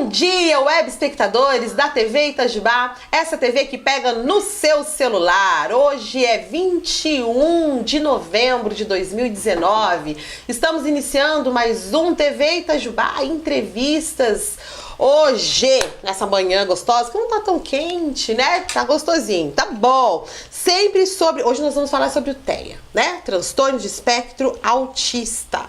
dia, web espectadores da TV Itajubá, essa TV que pega no seu celular. Hoje é 21 de novembro de 2019. Estamos iniciando mais um TV Itajubá Entrevistas. Hoje, nessa manhã gostosa, que não tá tão quente, né? Tá gostosinho, tá bom. Sempre sobre... Hoje nós vamos falar sobre o TEA, né? Transtorno de espectro autista.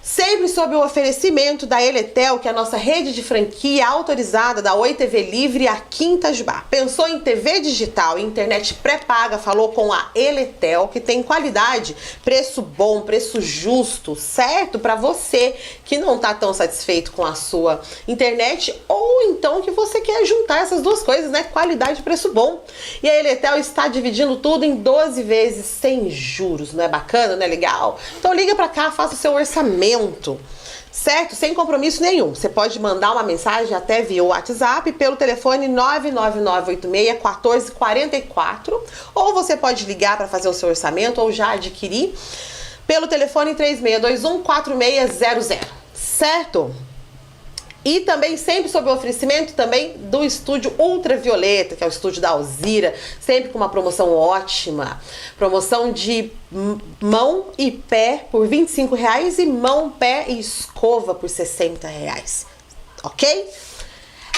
Sempre sob o oferecimento da Eletel, que é a nossa rede de franquia autorizada da Oi TV Livre aqui em Itajubá. Pensou em TV digital e internet pré-paga, falou com a Eletel, que tem qualidade, preço bom, preço justo, certo? Para você que não tá tão satisfeito com a sua internet ou então que você quer juntar essas duas coisas, né? Qualidade e preço bom. E a Eletel está dividindo tudo em 12 vezes sem juros. Não é bacana, não é legal? Então liga para cá, faça o seu orçamento. Certo? Sem compromisso nenhum. Você pode mandar uma mensagem até via WhatsApp pelo telefone 99986-1444 ou você pode ligar para fazer o seu orçamento ou já adquirir pelo telefone 3621-4600. Certo? E também sempre sob o oferecimento também do estúdio Ultravioleta, que é o estúdio da Alzira, sempre com uma promoção ótima. Promoção de mão e pé por R$25 e mão, pé e escova por R$60. Ok?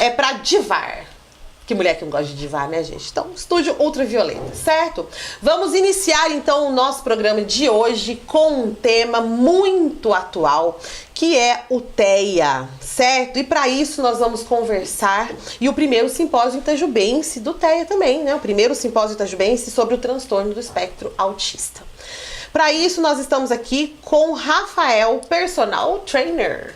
É pra divar. Que mulher que não gosta de divar, né, gente? Então, estúdio Ultravioleta, certo? Vamos iniciar, então, o nosso programa de hoje com um tema muito atual, que é o TEA, certo? E para isso nós vamos conversar, e o primeiro simpósio itajubense do TEA também, né? O primeiro simpósio itajubense sobre o transtorno do espectro autista. Para isso, nós estamos aqui com Rafael, personal trainer.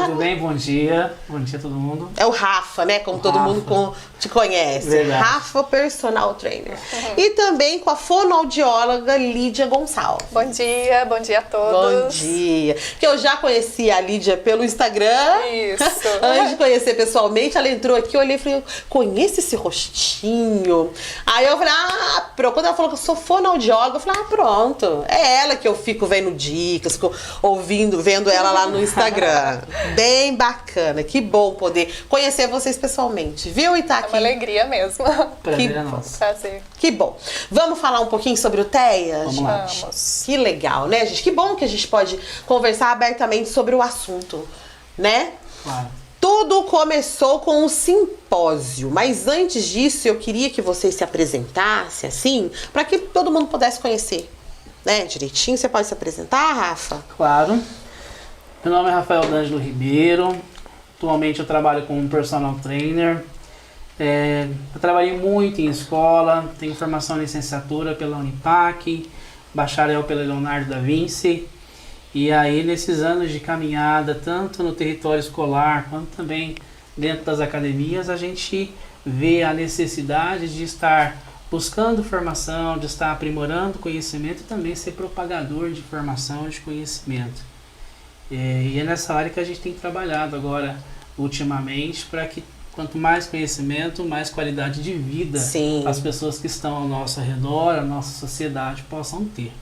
Tudo bem? Bom dia. Bom dia a todo mundo. É o Rafa, né? Como todo mundo te conhece. Verdade. Rafa, personal trainer. E também com a fonoaudióloga Lídia Gonçalves. Bom dia a todos. Bom dia. Que eu já conheci a Lídia pelo Instagram. Isso. Antes de conhecer pessoalmente, ela entrou aqui, eu olhei e falei, conheço esse rostinho. Aí eu falei, pronto. Quando ela falou que eu sou fonoaudióloga, eu falei, pronto. É ela que eu fico vendo dicas, fico vendo ela lá no Instagram. Bem bacana. Que bom poder conhecer vocês pessoalmente, viu? E tá aqui. É uma alegria mesmo. Prazer é nosso. Prazer. Que bom. Vamos falar um pouquinho sobre o TEA? Vamos lá. Vamos. Que legal, né, gente? Que bom que a gente pode conversar abertamente sobre o assunto, né? Claro. Tudo começou com um simpósio, mas antes disso eu queria que vocês se apresentassem assim, para que todo mundo pudesse conhecer, né, direitinho. Você pode se apresentar, Rafa? Claro. Meu nome é Rafael D'Angelo Ribeiro. Atualmente eu trabalho como personal trainer. Eu trabalhei muito em escola, tenho formação em licenciatura pela Unipac, bacharel pela Leonardo da Vinci. E aí, nesses anos de caminhada, tanto no território escolar quanto também dentro das academias, a gente vê a necessidade de estar buscando formação, de estar aprimorando conhecimento e também ser propagador de formação e de conhecimento. E é nessa área que a gente tem trabalhado agora, ultimamente, para que quanto mais conhecimento, mais qualidade de vida Sim. as pessoas que estão ao nosso redor, a nossa sociedade, possam ter.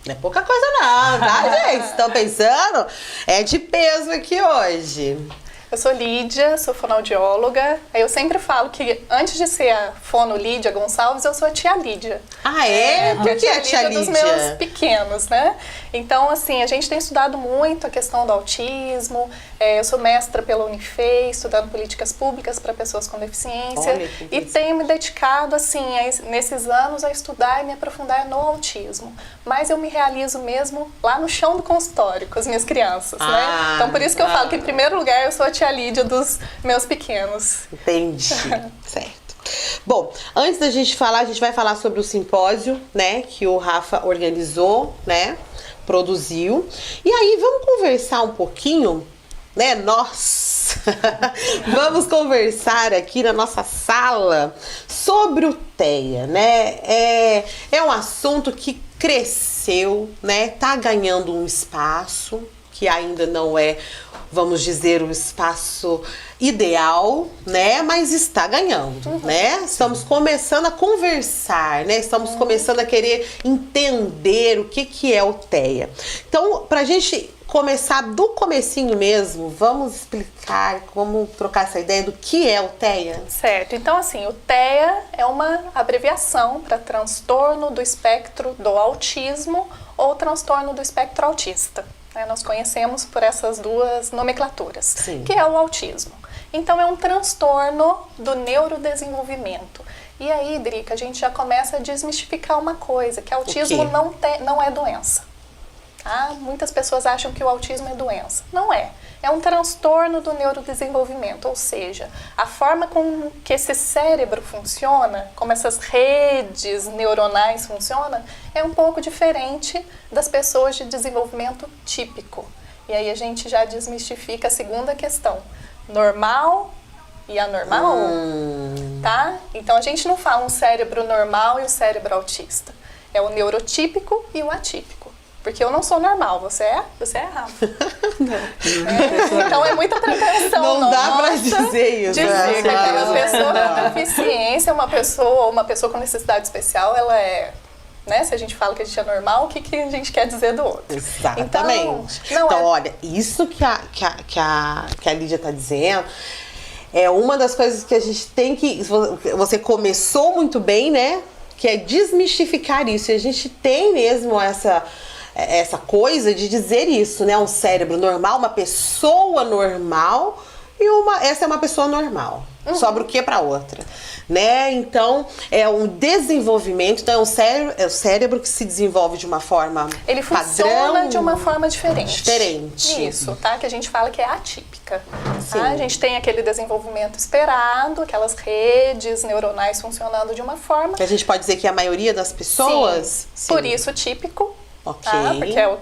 Não é pouca coisa não, tá, gente? Vocês estão pensando? É de peso aqui hoje. Eu sou Lídia, sou fonoaudióloga. Eu sempre falo que antes de ser a fono Lídia Gonçalves, eu sou a tia Lídia. Ah, é? Por que a tia Lídia? Dos meus pequenos, né? Então, assim, a gente tem estudado muito a questão do autismo. Eu sou mestra pela Unifei, estudando políticas públicas para pessoas com deficiência. Olha, que e tenho me dedicado, assim, nesses anos a estudar e me aprofundar no autismo. Mas eu me realizo mesmo lá no chão do consultório com as minhas crianças, né? Então, por isso que eu falo que, em primeiro lugar, eu sou a tia Lídia dos meus pequenos. Entendi. Certo. Bom, antes da gente falar, a gente vai falar sobre o simpósio, né, que o Rafa organizou, né, produziu. E aí, vamos conversar um pouquinho, né, nós vamos conversar aqui na nossa sala sobre o TEA, né? É um assunto que cresceu, né, tá ganhando um espaço que ainda não é, vamos dizer, o espaço ideal, né? Mas está ganhando, né? Estamos começando a conversar, né? Estamos começando a querer entender o que é o TEA. Então, pra gente começar do comecinho mesmo, vamos explicar, vamos trocar essa ideia do que é o TEA? Certo, então assim, o TEA é uma abreviação para transtorno do espectro do autismo ou transtorno do espectro autista. Nós conhecemos por essas duas nomenclaturas, Sim. que é o autismo. Então é um transtorno do neurodesenvolvimento. E aí, Drica, a gente já começa a desmistificar uma coisa, que autismo não é doença. Tá? Muitas pessoas acham que o autismo é doença. Não é. É um transtorno do neurodesenvolvimento, ou seja, a forma com que esse cérebro funciona, como essas redes neuronais funcionam, é um pouco diferente das pessoas de desenvolvimento típico. E aí a gente já desmistifica a segunda questão. Normal e anormal, tá? Então a gente não fala um cérebro normal e o cérebro autista. É o neurotípico e o atípico. Porque eu não sou normal, você é? Você é Rafa. Então é muita pretensão. Não dá pra dizer isso. Dizer que aquela pessoa com deficiência, uma pessoa com necessidade especial, ela é... Né? Se a gente fala que a gente é normal, o que a gente quer dizer do outro? Exatamente. Então, olha, isso que a Lídia está dizendo é uma das coisas que a gente tem que... Você começou muito bem, né? Que é desmistificar isso. E a gente tem mesmo essa coisa de dizer isso, né? Um cérebro normal, uma pessoa normal e essa é uma pessoa normal. Sobra o que para outra, né? Então é um desenvolvimento, então é o cérebro que se desenvolve de uma forma ele funciona de uma forma diferente. Isso, tá? Que a gente fala que é atípica. Tá? A gente tem aquele desenvolvimento esperado, aquelas redes neuronais funcionando de uma forma. Que a gente pode dizer que a maioria das pessoas. Sim. Por isso típico. Ok. Tá? Porque é o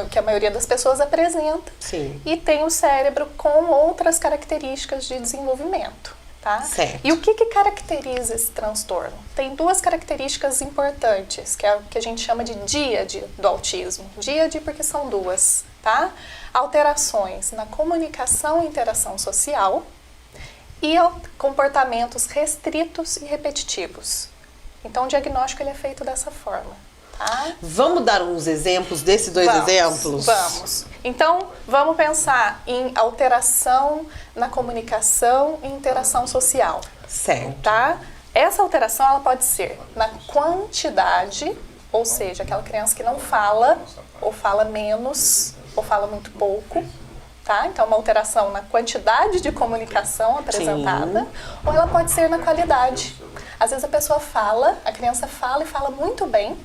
que a maioria das pessoas apresenta. Sim. E tem o cérebro com outras características de desenvolvimento. Tá? Certo. E o que caracteriza esse transtorno? Tem duas características importantes, que é o que a gente chama de díade do autismo. Díade porque são duas, tá? Alterações na comunicação e interação social e comportamentos restritos e repetitivos. Então o diagnóstico ele é feito dessa forma. Tá? Vamos dar uns exemplos desses dois exemplos? Vamos. Então, vamos pensar em alteração na comunicação e interação social. Certo. Tá? Essa alteração ela pode ser na quantidade, ou seja, aquela criança que não fala, ou fala menos, ou fala muito pouco. Tá? Então, uma alteração na quantidade de comunicação apresentada, ou ela pode ser na qualidade. Às vezes a pessoa fala, a criança fala e fala muito bem,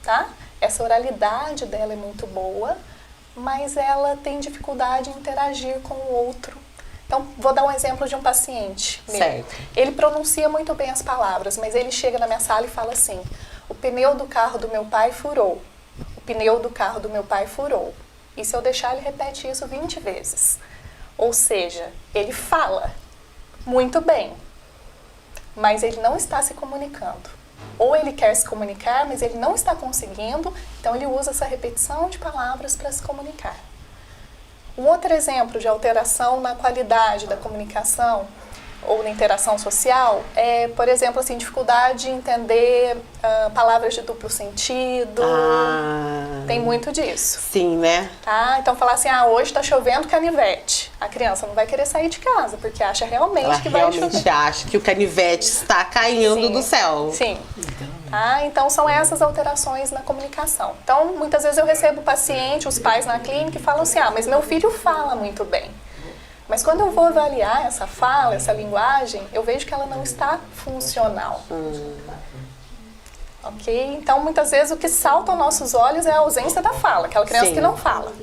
tá? Essa oralidade dela é muito boa, mas ela tem dificuldade em interagir com o outro. Então, vou dar um exemplo de um paciente meu. Certo. Ele pronuncia muito bem as palavras, mas ele chega na minha sala e fala assim: o pneu do carro do meu pai furou. O pneu do carro do meu pai furou. E se eu deixar, ele repete isso 20 vezes. Ou seja, ele fala muito bem, mas ele não está se comunicando. Ou ele quer se comunicar, mas ele não está conseguindo, então ele usa essa repetição de palavras para se comunicar. Um outro exemplo de alteração na qualidade da comunicação ou na interação social é, por exemplo, assim, dificuldade em entender palavras de duplo sentido. Tem muito disso. Sim, né? Tá? Então falar assim, hoje está chovendo canivete. A criança não vai querer sair de casa, porque acha realmente que vai chover. Ela realmente acha que o canivete está caindo do céu. Sim. Tá? Então são essas alterações na comunicação. Então muitas vezes eu recebo o paciente, os pais na clínica e falam assim, mas meu filho fala muito bem. Mas quando eu vou avaliar essa fala, essa linguagem, eu vejo que ela não está funcional. Ok? Então, muitas vezes, o que salta aos nossos olhos é a ausência da fala, aquela criança que não fala.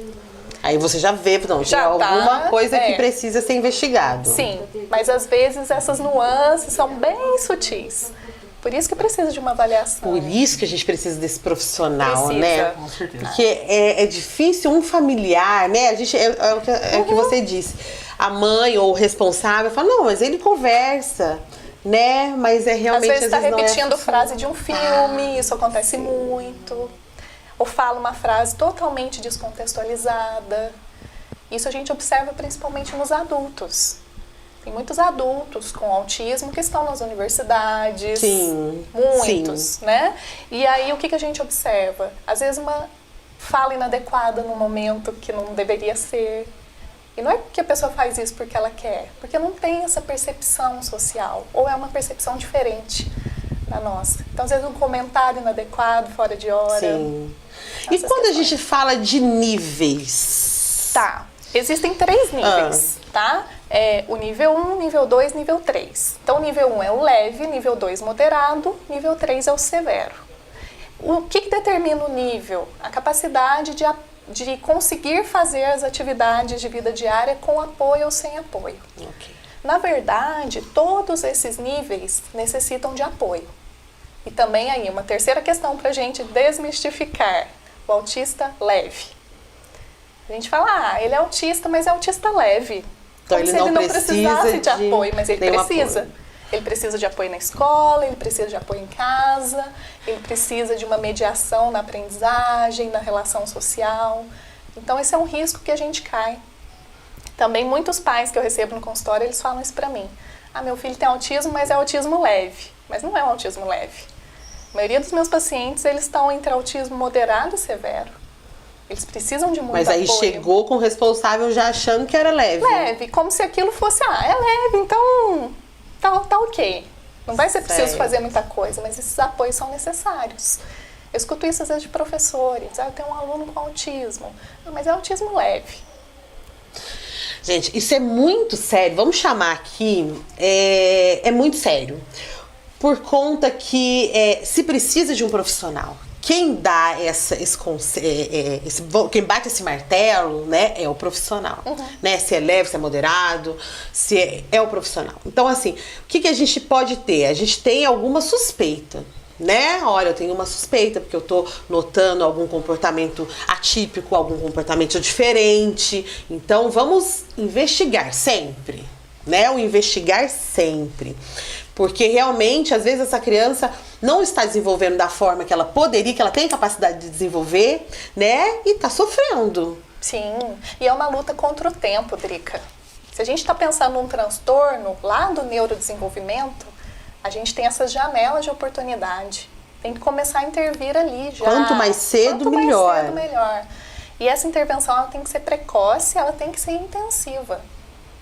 Aí você já vê, não, tem alguma coisa que precisa ser investigado. Sim, mas às vezes essas nuances são bem sutis. Por isso que precisa de uma avaliação. Por isso que a gente precisa desse profissional, precisa. né? Com certeza. Porque é difícil um familiar, né? A gente, é o que você disse. A mãe ou o responsável fala, não, mas ele conversa, né? Mas é realmente... Às vezes está repetindo não é... frase de um filme, isso acontece muito. Ou fala uma frase totalmente descontextualizada. Isso a gente observa principalmente nos adultos. Tem muitos adultos com autismo que estão nas universidades. Sim. Muitos, Sim. né? E aí o que a gente observa? Às vezes uma fala inadequada no momento que não deveria ser. E não é que a pessoa faz isso porque ela quer, porque não tem essa percepção social, ou é uma percepção diferente da nossa. Então, às vezes, um comentário inadequado, fora de hora. Sim. E quando a gente fala de níveis? Tá. Existem 3 níveis, tá? O nível 1, nível 2, nível 3. Então, o nível 1 é o leve, nível 2 moderado, nível 3 é o severo. O que determina o nível? A capacidade de conseguir fazer as atividades de vida diária com apoio ou sem apoio. Okay. Na verdade, todos esses níveis necessitam de apoio. E também aí, uma terceira questão para a gente desmistificar, o autista leve. A gente fala, ele é autista, mas é autista leve. Então, como se ele não precisasse de apoio, mas ele precisa. Ele precisa de apoio na escola, ele precisa de apoio em casa, ele precisa de uma mediação na aprendizagem, na relação social. Então, esse é um risco que a gente cai. Também muitos pais que eu recebo no consultório, eles falam isso pra mim. Meu filho tem autismo, mas é autismo leve. Mas não é um autismo leve. A maioria dos meus pacientes, eles estão entre autismo moderado e severo. Eles precisam de muito apoio. Mas aí chegou com o responsável já achando que era leve. Leve, como se aquilo fosse, é leve, então tá ok. Não vai ser preciso fazer muita coisa, mas esses apoios são necessários. Eu escuto isso às vezes de professores. Eu tenho um aluno com autismo. Mas é autismo leve. Gente, isso é muito sério. Vamos chamar aqui, é muito sério. Por conta que se precisa de um profissional. Quem dá quem bate esse martelo, né, é o profissional. Né? Se é leve, se é moderado, se é o profissional. Então, assim, o que a gente pode ter? A gente tem alguma suspeita, né? Olha, eu tenho uma suspeita porque eu tô notando algum comportamento atípico, algum comportamento diferente. Então, vamos investigar sempre, né? O investigar sempre. Porque realmente, às vezes, essa criança não está desenvolvendo da forma que ela poderia, que ela tem capacidade de desenvolver, né? E está sofrendo. Sim, e é uma luta contra o tempo, Drica. Se a gente está pensando num transtorno lá do neurodesenvolvimento, a gente tem essas janelas de oportunidade. Tem que começar a intervir ali já. Quanto mais cedo, melhor. Quanto mais cedo, melhor. E essa intervenção ela tem que ser precoce, ela tem que ser intensiva.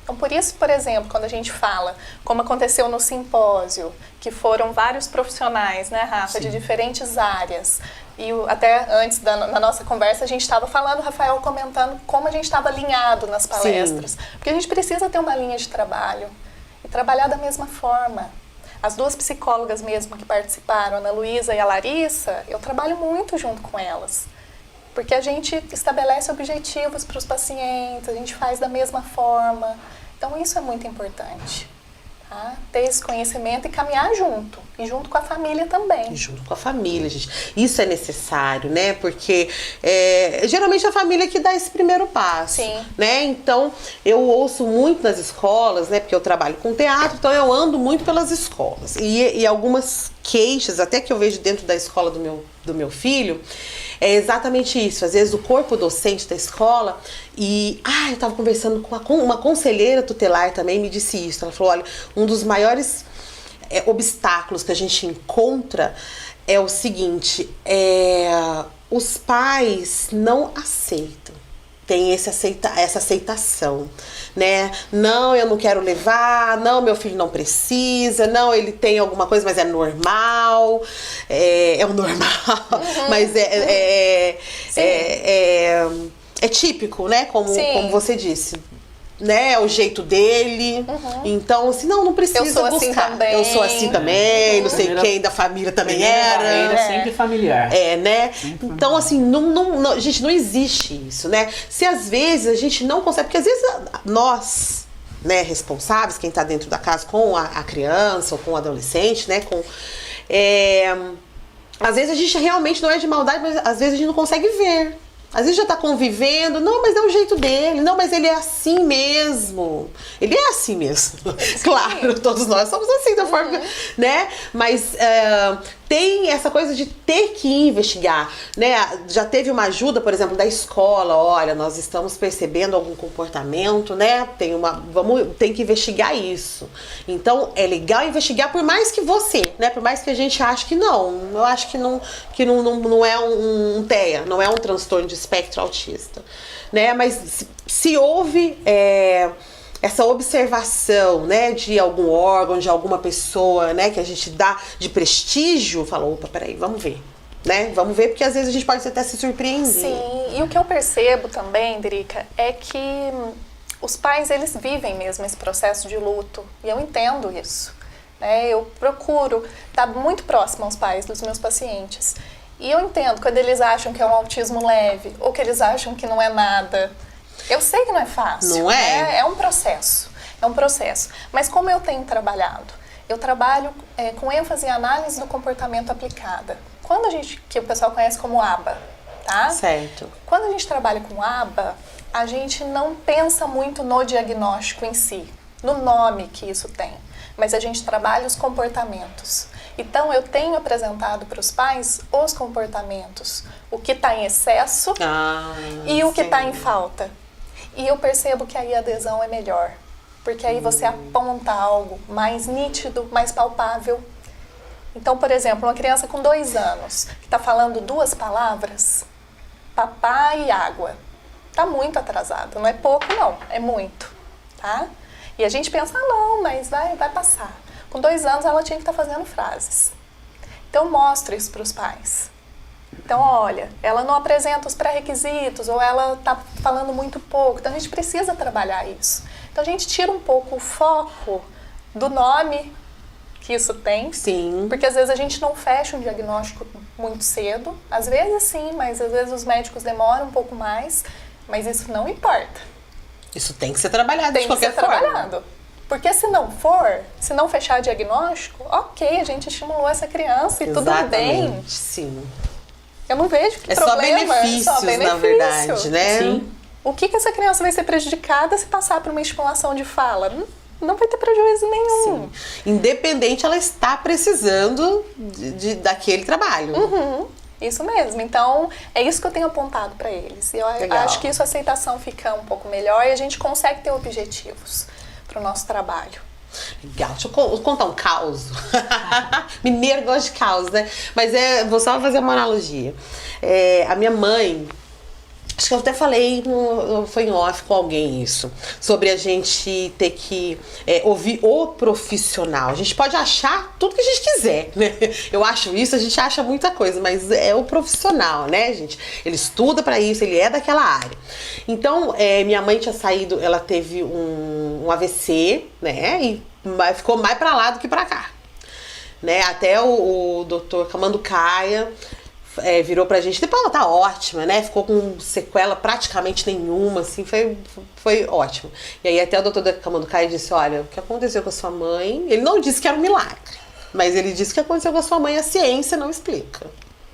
Então, por isso, por exemplo, quando a gente fala, como aconteceu no simpósio, que foram vários profissionais, né, Rafa, Sim. de diferentes áreas. E até antes na nossa conversa, a gente estava falando, Rafael comentando como a gente estava alinhado nas palestras. Sim. Porque a gente precisa ter uma linha de trabalho e trabalhar da mesma forma. As 2 psicólogas mesmo que participaram, a Ana Luísa e a Larissa, eu trabalho muito junto com elas. Porque a gente estabelece objetivos para os pacientes, a gente faz da mesma forma. Então, isso é muito importante. Tá? Ter esse conhecimento e caminhar junto. E junto com a família também. E junto com a família, gente. Isso é necessário, né? Porque geralmente a família que dá esse primeiro passo. Sim. Né? Então, eu ouço muito nas escolas, né? Porque eu trabalho com teatro, então eu ando muito pelas escolas. E algumas queixas, até que eu vejo dentro da escola do meu filho, é exatamente isso. Às vezes o corpo docente da escola eu estava conversando com uma conselheira tutelar também, me disse isso. Ela falou, olha, um dos maiores obstáculos que a gente encontra é o seguinte, os pais não aceitam. Tem essa aceitação, né? Não, eu não quero levar, não, meu filho não precisa, não, ele tem alguma coisa, mas é normal, é o normal, mas é típico, né? Como você disse. Né, é o jeito dele. Então, assim, não precisa buscar. Assim também. Eu sou assim também, não sei quem da família também era. Sempre familiar. Né? Sempre então, assim, gente, não existe isso, né? Se às vezes a gente não consegue, porque às vezes nós, né, responsáveis, quem tá dentro da casa com a criança ou com o adolescente, né, às vezes a gente realmente não é de maldade, mas às vezes a gente não consegue ver. Às vezes já tá convivendo, não, mas é o jeito dele, não, mas ele é assim mesmo. Ele é assim mesmo. Claro, todos nós somos assim, da forma, né? Mas tem essa coisa de ter que investigar, né? Já teve uma ajuda, por exemplo, da escola, olha, nós estamos percebendo algum comportamento, né? Tem que investigar isso. Então, é legal investigar por mais que você, né? Por mais que a gente ache que não. Eu acho que não é um TEA, não é um transtorno de espectro autista, né? Mas se houve essa observação, né, de algum órgão, de alguma pessoa, né, que a gente dá de prestígio, fala, opa, peraí, vamos ver, né? Vamos ver, porque às vezes a gente pode até se surpreender. Sim, e o que eu percebo também, Drica, é que os pais, eles vivem mesmo esse processo de luto, e eu entendo isso, né? Eu procuro estar muito próxima aos pais dos meus pacientes, e eu entendo quando eles acham que é um autismo leve, ou que eles acham que não é nada. Eu sei que não é fácil, não é? É um processo, Mas como eu tenho trabalhado? Eu trabalho com ênfase em análise do comportamento aplicada. Que o pessoal conhece como ABA, tá? Certo. Quando a gente trabalha com ABA, a gente não pensa muito no diagnóstico em si, no nome que isso tem, mas a gente trabalha os comportamentos. Então, eu tenho apresentado para os pais os comportamentos, o que está em excesso e o que está em falta. E eu percebo que aí a adesão é melhor, porque aí você aponta algo mais nítido, mais palpável. Então, por exemplo, uma criança com 2 anos, que está falando 2 palavras, papá e água, está muito atrasado, não é pouco não, é muito, tá? E a gente pensa, não, mas vai passar. Com 2 anos ela tinha que estar fazendo frases. Então, eu mostro isso para os pais. Então, olha, ela não apresenta os pré-requisitos ou ela está falando muito pouco. Então, a gente precisa trabalhar isso. Então, a gente tira um pouco o foco do nome que isso tem. Sim. Porque, às vezes, a gente não fecha um diagnóstico muito cedo. Às vezes, sim, mas às vezes os médicos demoram um pouco mais. Mas isso não importa. Isso tem que ser trabalhado de qualquer forma. Tem que ser trabalhado. Porque se não fechar diagnóstico, ok, a gente estimulou essa criança e tudo bem. Sim. Eu não vejo que problema. Só benefícios, na verdade, né? Sim. O que essa criança vai ser prejudicada se passar por uma estimulação de fala? Não vai ter prejuízo nenhum. Sim. Independente, ela está precisando daquele trabalho. Uhum. Isso mesmo. Então, é isso que eu tenho apontado para eles. E eu acho que isso, a aceitação fica um pouco melhor e a gente consegue ter objetivos para o nosso trabalho. Legal. Deixa eu contar um caos. Mineiro gosta de caos, né? Mas vou só fazer uma analogia. A minha mãe, acho que eu até falei, foi em off com alguém isso, sobre a gente ter que ouvir o profissional. A gente pode achar tudo que a gente quiser, né? Eu acho isso, a gente acha muita coisa, mas é o profissional, né, gente? Ele estuda pra isso, ele é daquela área. Então, minha mãe tinha saído, ela teve um AVC, né? E ficou mais pra lá do que pra cá, né? Até o doutor Camanducaia virou pra gente, depois ela tá ótima, né? Ficou com sequela praticamente nenhuma, assim, foi ótimo. E aí até o doutor Camanducaia disse, olha, o que aconteceu com a sua mãe, ele não disse que era um milagre, mas ele disse que aconteceu com a sua mãe, a ciência não explica,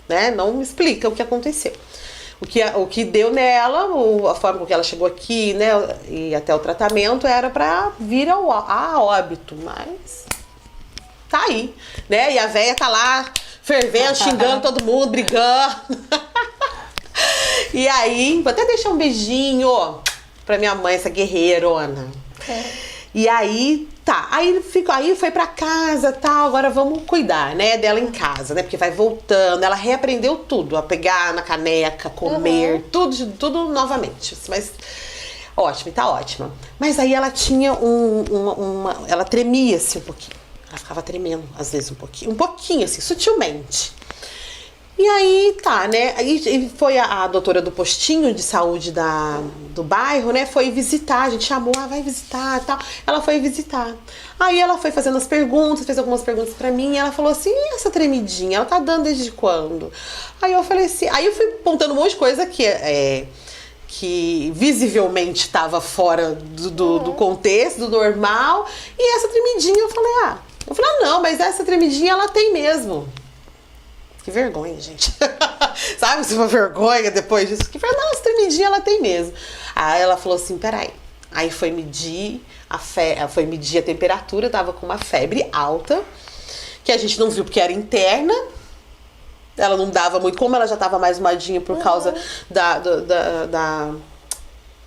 né? Não explica o que aconteceu. O que deu nela, a forma com que ela chegou aqui, né, e até o tratamento, era pra vir a óbito, mas tá aí, né? E a véia tá lá fervendo, xingando todo mundo, brigando. E aí, vou até deixar um beijinho pra minha mãe, essa guerreirona. E aí, tá. Aí foi pra casa, tal. Agora vamos cuidar, né, dela em casa, né? Porque vai voltando. Ela reaprendeu tudo. A pegar na caneca, comer, tudo novamente. Mas ótimo, tá ótima. Mas aí ela tinha ela tremia assim um pouquinho. Ela ficava tremendo, às vezes, um pouquinho assim, sutilmente. E aí, tá, né? Aí foi a doutora do postinho de saúde do bairro, né? Foi visitar, a gente chamou, vai visitar e tal. Ela foi visitar. Aí ela foi fazendo as perguntas, fez algumas perguntas pra mim, e ela falou assim, e essa tremidinha, ela tá dando desde quando? Aí eu falei assim, aí eu fui apontando um monte de coisa que visivelmente estava fora do contexto, do normal, e essa tremidinha eu falei, não, mas essa tremidinha ela tem mesmo. Que vergonha, gente. Sabe, se uma vergonha depois disso. Não, essa tremidinha ela tem mesmo. Aí ela falou assim, peraí. Aí foi medir a temperatura, tava com uma febre alta, que a gente não viu porque era interna, ela não dava muito, como ela já estava mais moadinha por causa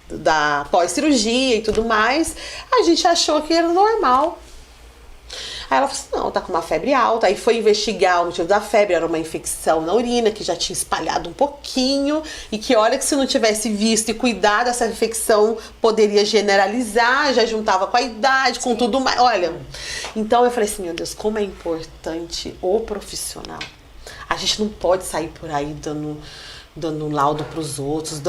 da pós-cirurgia e tudo mais, a gente achou que era normal. Aí ela falou assim, não, tá com uma febre alta. Aí foi investigar o motivo da febre, era uma infecção na urina, que já tinha espalhado um pouquinho, e que olha que se não tivesse visto e cuidado, essa infecção poderia generalizar, já juntava com a idade, com tudo mais. Olha, então eu falei assim, meu Deus, como é importante o profissional. A gente não pode sair por aí dando laudo pros outros,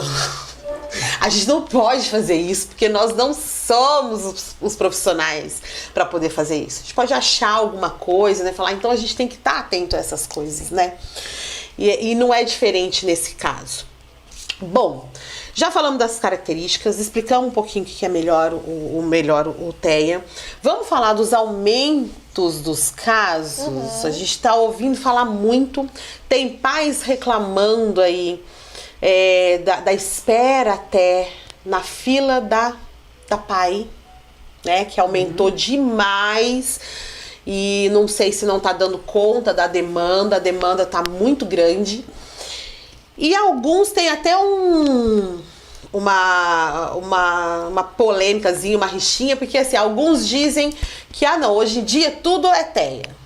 A gente não pode fazer isso, porque nós não somos os profissionais para poder fazer isso. A gente pode achar alguma coisa, né? Falar, então a gente tem que estar atento a essas coisas, né? E não é diferente nesse caso. Bom, já falamos das características, explicamos um pouquinho o que é melhor o TEA. Vamos falar dos aumentos dos casos. A gente está ouvindo falar muito. Tem pais reclamando aí da espera até na fila da PAI, né? Que aumentou demais. E não sei se não está dando conta da demanda. A demanda está muito grande. E alguns têm até uma polêmicazinha, uma rixinha, porque assim, alguns dizem que, não, hoje em dia tudo é TEA.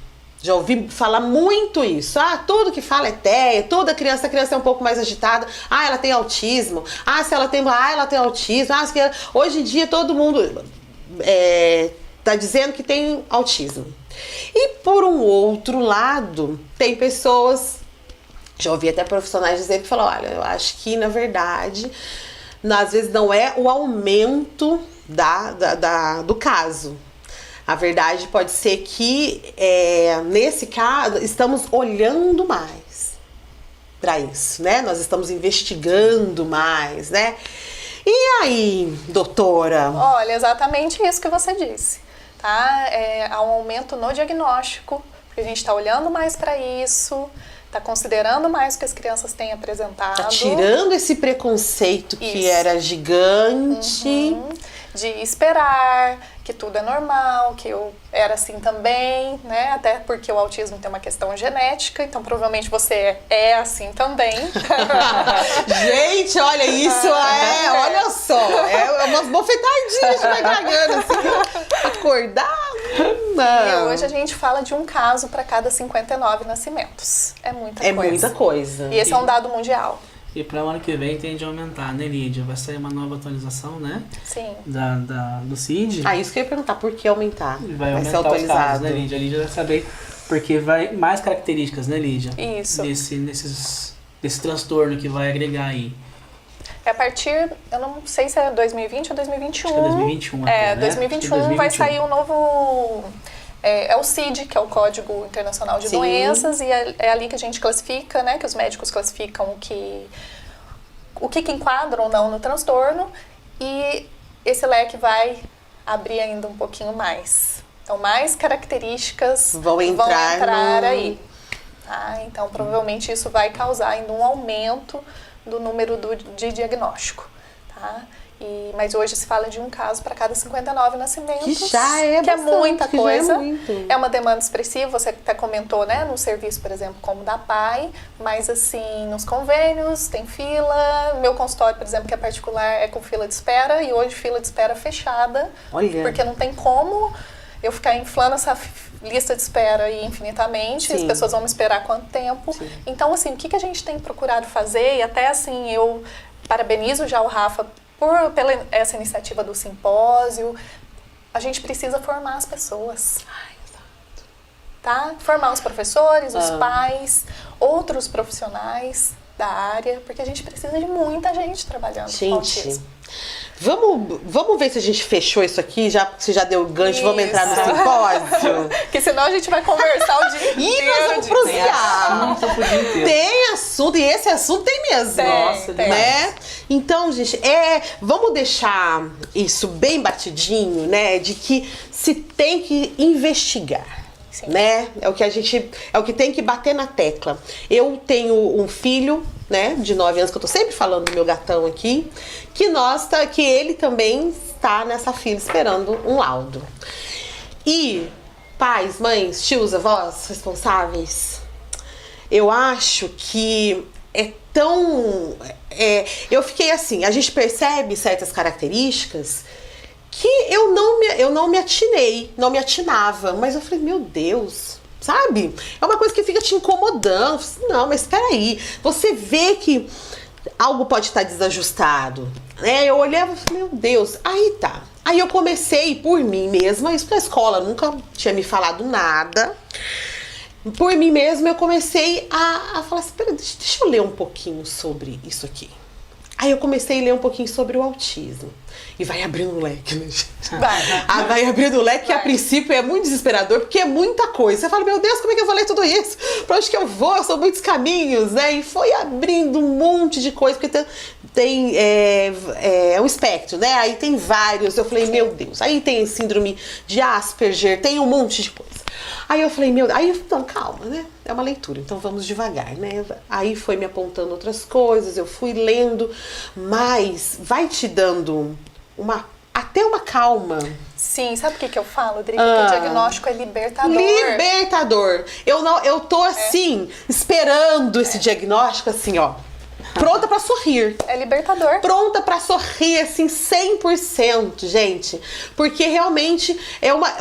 Já ouvi falar muito isso. Tudo que fala é TEA, toda a criança é um pouco mais agitada. Ela tem autismo. Se ela tem, ela tem autismo. Hoje em dia todo mundo tá dizendo que tem autismo. E por um outro lado, tem pessoas, já ouvi até profissionais dizendo que falam, olha, eu acho que na verdade, às vezes não é o aumento do caso. A verdade pode ser que, nesse caso, estamos olhando mais para isso, né? Nós estamos investigando mais, né? E aí, doutora? Olha, exatamente isso que você disse, tá? Há um aumento no diagnóstico, porque a gente está olhando mais para isso, está considerando mais o que as crianças têm apresentado. Tá tirando esse preconceito que era gigante. De esperar que tudo é normal, que eu era assim também, né? Até porque o autismo tem uma questão genética, então provavelmente você é assim também. Gente, olha, isso olha só, umas bofetadinhas devagarinho, assim, acordar. E hoje a gente fala de um caso para cada 59 nascimentos. É muita coisa. É muita coisa. E esse é um dado mundial. E para o ano que vem tende a aumentar, né, Lídia? Vai sair uma nova atualização, né? Sim. Do CID. Isso que eu ia perguntar, por que aumentar? Vai aumentar ser atualizado, os casos, né, Lídia? A Lídia vai saber, porque vai mais características, né, Lídia? Isso. Desse transtorno que vai agregar aí. A partir, eu não sei se é 2020 ou 2021. Acho que é 2021 até, né? 2021 vai sair um novo... É o CID, que é o Código Internacional de Doenças, e é ali que a gente classifica, né, que os médicos classificam o que enquadra ou não no transtorno, e esse leque vai abrir ainda um pouquinho mais. Então, mais características vão entrar aí. Tá? Então, provavelmente isso vai causar ainda um aumento do número de diagnóstico. Tá? Mas hoje se fala de um caso para cada 59 nascimentos. Que já é bastante, muita coisa. É uma demanda expressiva. Você até comentou, né, no serviço, por exemplo, como da PAI, mas assim, nos convênios tem fila. Meu consultório, por exemplo, que é particular, é com fila de espera, e hoje fila de espera fechada. Olha. Porque não tem como eu ficar inflando essa lista de espera aí infinitamente. As pessoas vão me esperar quanto tempo. Sim. Então, assim, o que a gente tem procurado fazer, e até assim, eu parabenizo já o Rafa pela essa iniciativa do simpósio, a gente precisa formar as pessoas. Exato. Tá? Formar os professores, os pais, outros profissionais da área, porque a gente precisa de muita gente trabalhando com autismo. Vamos ver se a gente fechou isso aqui, você já deu gancho, vamos entrar no simpósio? Porque senão a gente vai conversar o dia inteiro. Nós vamos prosear. Tem assunto, e esse assunto tem mesmo. Nossa, né? Então, gente, vamos deixar isso bem batidinho, né? De que se tem que investigar. Sim. Né? É o que tem que bater na tecla. Eu tenho um filho, né, de 9 anos, que eu tô sempre falando do meu gatão aqui, que ele também está nessa fila esperando um laudo. E pais, mães, tios, avós responsáveis, eu acho que é tão... eu fiquei assim, a gente percebe certas características que eu não me atinei, não me atinava. Mas eu falei, meu Deus, sabe? É uma coisa que fica te incomodando. Não, mas espera aí. Você vê que algo pode estar desajustado, né? Eu olhava e falei, meu Deus, aí tá. Aí eu comecei por mim mesma, isso que a escola nunca tinha me falado nada. Por mim mesma eu comecei a falar assim, peraí, deixa eu ler um pouquinho sobre isso aqui. Aí eu comecei a ler um pouquinho sobre o autismo. E vai abrindo o leque, né, gente? Vai abrindo o leque, que a princípio é muito desesperador, porque é muita coisa. Você fala, meu Deus, como é que eu vou ler tudo isso? Pra onde que eu vou? São muitos caminhos, né? E foi abrindo um monte de coisa, porque tem um espectro, né? Aí tem vários. Eu falei, meu Deus. Aí tem síndrome de Asperger, tem um monte de coisa. Aí eu falei, meu Deus. Aí, então, calma, né? É uma leitura, então vamos devagar, né? Aí foi me apontando outras coisas, eu fui lendo, mas vai te dando até uma calma. Sim, sabe o que eu falo, Drica? Que o diagnóstico é libertador. Libertador. Eu tô assim, esperando esse diagnóstico, assim, ó. Pronta pra sorrir. É libertador. Pronta pra sorrir, assim, 100%, gente. Porque realmente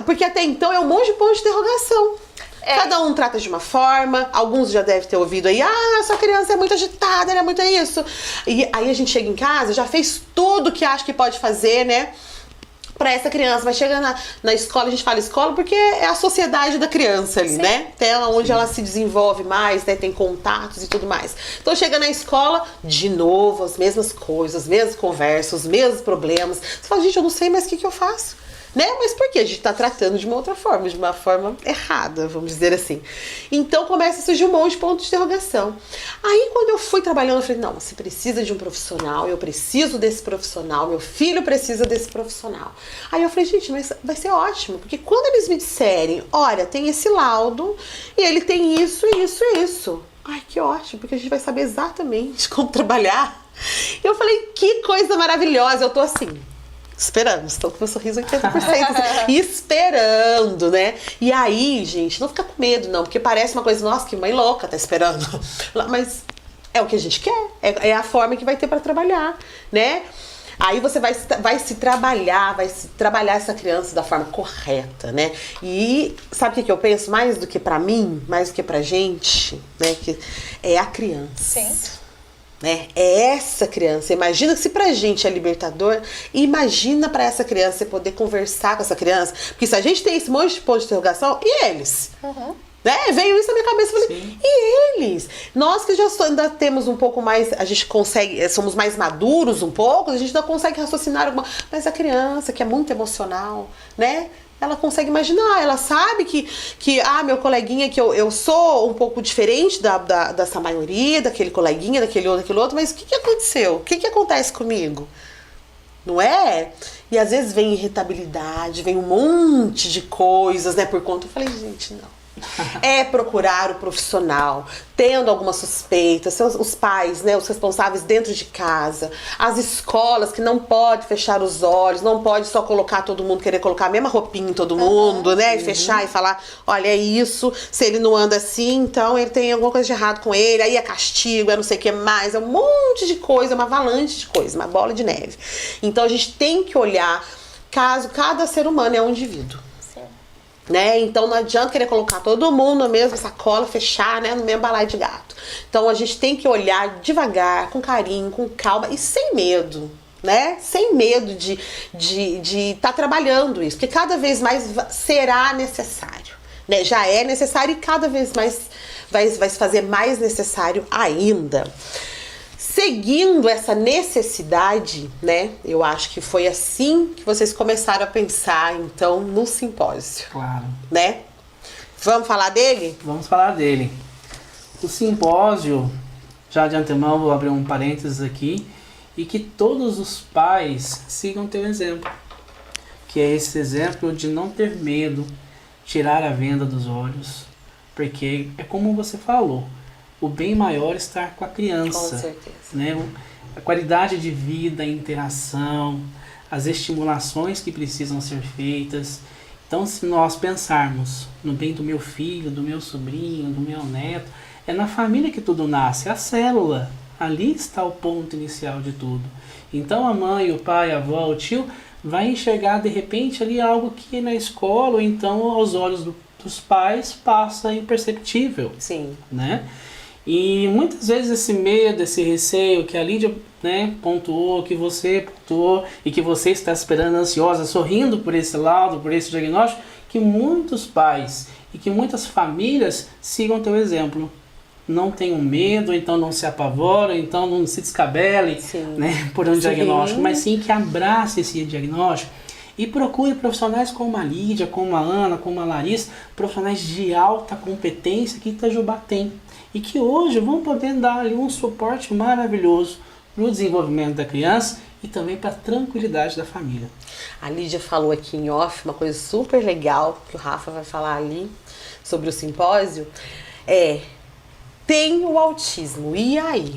porque até então é um monte de ponto de interrogação. Cada um trata de uma forma, alguns já devem ter ouvido aí, sua criança é muito agitada, ela é muito isso. E aí a gente chega em casa, já fez tudo que acha que pode fazer, né? Pra essa criança, mas chega na escola, a gente fala escola porque é a sociedade da criança ali, né? Até onde ela se desenvolve mais, né? Tem contatos e tudo mais. Então chega na escola, de novo, as mesmas coisas, as mesmas conversas, os mesmos problemas. Você fala, gente, eu não sei mais o que eu faço. Né? Mas por quê? A gente tá tratando de uma outra forma, de uma forma errada, vamos dizer assim. Então começa a surgir um monte de pontos de interrogação. Aí quando eu fui trabalhando, eu falei, não, você precisa de um profissional, eu preciso desse profissional, meu filho precisa desse profissional. Aí eu falei, gente, mas vai ser ótimo, porque quando eles me disserem, olha, tem esse laudo e ele tem isso, isso e isso. Ai, que ótimo, porque a gente vai saber exatamente como trabalhar. Eu falei, que coisa maravilhosa, eu tô assim... Esperando, estou com meu sorriso 80%, assim, esperando, né? E aí, gente, não fica com medo, não, porque parece uma coisa, nossa, que mãe louca tá esperando. Mas é o que a gente quer, é a forma que vai ter para trabalhar, né? Aí você vai trabalhar essa criança da forma correta, né? E sabe o que eu penso? Mais do que pra mim, mais do que pra gente, né? Que é a criança. Sim. Né? É essa criança. Imagina que se pra gente é libertador, imagina pra essa criança você poder conversar com essa criança. Porque se a gente tem esse monte de ponto de interrogação, e eles? Uhum. Né? Veio isso na minha cabeça, eu falei, e eles? Nós que já ainda temos um pouco mais, a gente consegue, somos mais maduros um pouco, a gente ainda consegue raciocinar alguma, mas a criança que é muito emocional, né? Ela consegue imaginar, ela sabe que meu coleguinha, que eu sou um pouco diferente dessa maioria, daquele coleguinha, daquele outro, mas o que aconteceu? O que acontece comigo? Não é? E às vezes vem irritabilidade, vem um monte de coisas, né, por conta. Eu falei, gente, não. É procurar o profissional, tendo alguma suspeita, os pais, né, os responsáveis dentro de casa, as escolas que não pode fechar os olhos, não pode só colocar todo mundo, querer colocar a mesma roupinha em todo mundo, né, e fechar e falar, olha, é isso, se ele não anda assim, então ele tem alguma coisa de errado com ele, aí é castigo, é não sei o que mais, é um monte de coisa, uma avalanche de coisa, uma bola de neve. Então a gente tem que olhar, cada ser humano é um indivíduo. Né? Então não adianta querer colocar todo mundo na mesma sacola, fechar, né, no mesmo balaio de gato. Então a gente tem que olhar devagar, com carinho, com calma e sem medo, né? Sem medo de tá trabalhando isso, porque cada vez mais será necessário, né? Já é necessário e cada vez mais vai se fazer mais necessário ainda. Seguindo essa necessidade, né? Eu acho que foi assim que vocês começaram a pensar, então, no simpósio. Claro. Né? Vamos falar dele? Vamos falar dele. O simpósio, já de antemão, vou abrir um parênteses aqui, e que todos os pais sigam teu exemplo. Que é esse exemplo de não ter medo, tirar a venda dos olhos, porque é como você falou, o bem maior está com a criança. Com certeza. Né? A qualidade de vida, a interação, as estimulações que precisam ser feitas. Então, se nós pensarmos no bem do meu filho, do meu sobrinho, do meu neto, É na família que tudo nasce, a célula. Ali está o ponto inicial de tudo. Então a mãe, o pai, a avó, o tio vai enxergar de repente ali algo que na escola ou então aos olhos dos pais passa imperceptível. Sim. Né? E muitas vezes esse medo, esse receio que a Lídia, né, pontuou, que você pontuou e que você está esperando ansiosa, sorrindo por esse laudo, por esse diagnóstico, que muitos pais e que muitas famílias sigam teu exemplo. Não tenham medo, então não se apavoram, então não se descabelem, né, por um diagnóstico, mas sim que abrace esse diagnóstico e procure profissionais como a Lídia, como a Ana, como a Larissa, profissionais de alta competência que Itajubá tem e que hoje vão poder dar ali um suporte maravilhoso para o desenvolvimento da criança e também para a tranquilidade da família. A Lídia falou aqui em off uma coisa super legal que o Rafa vai falar ali sobre o simpósio, tem o autismo, e aí?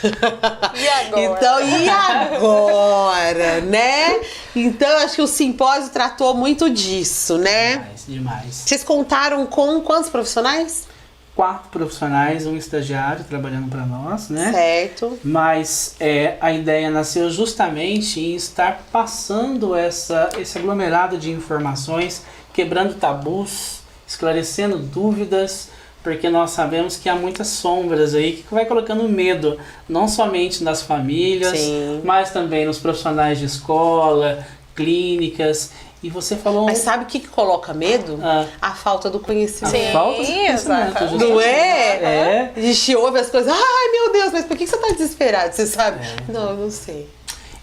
E agora? Então, e agora, né? Então, eu acho que o simpósio tratou muito disso, né? Demais. Vocês contaram com quantos profissionais? 4 profissionais, um estagiário trabalhando para nós, né? Certo. Mas a ideia nasceu justamente em estar passando esse aglomerado de informações, quebrando tabus, esclarecendo dúvidas, porque nós sabemos que há muitas sombras aí que vai colocando medo, não somente nas famílias, mas também nos profissionais de escola, clínicas. E você falou... Mas sabe o que coloca medo? A falta do conhecimento. A falta de conhecimento. Não é? A gente ouve as coisas, ai meu Deus, mas por que você está desesperado? Você sabe? Não, eu não sei.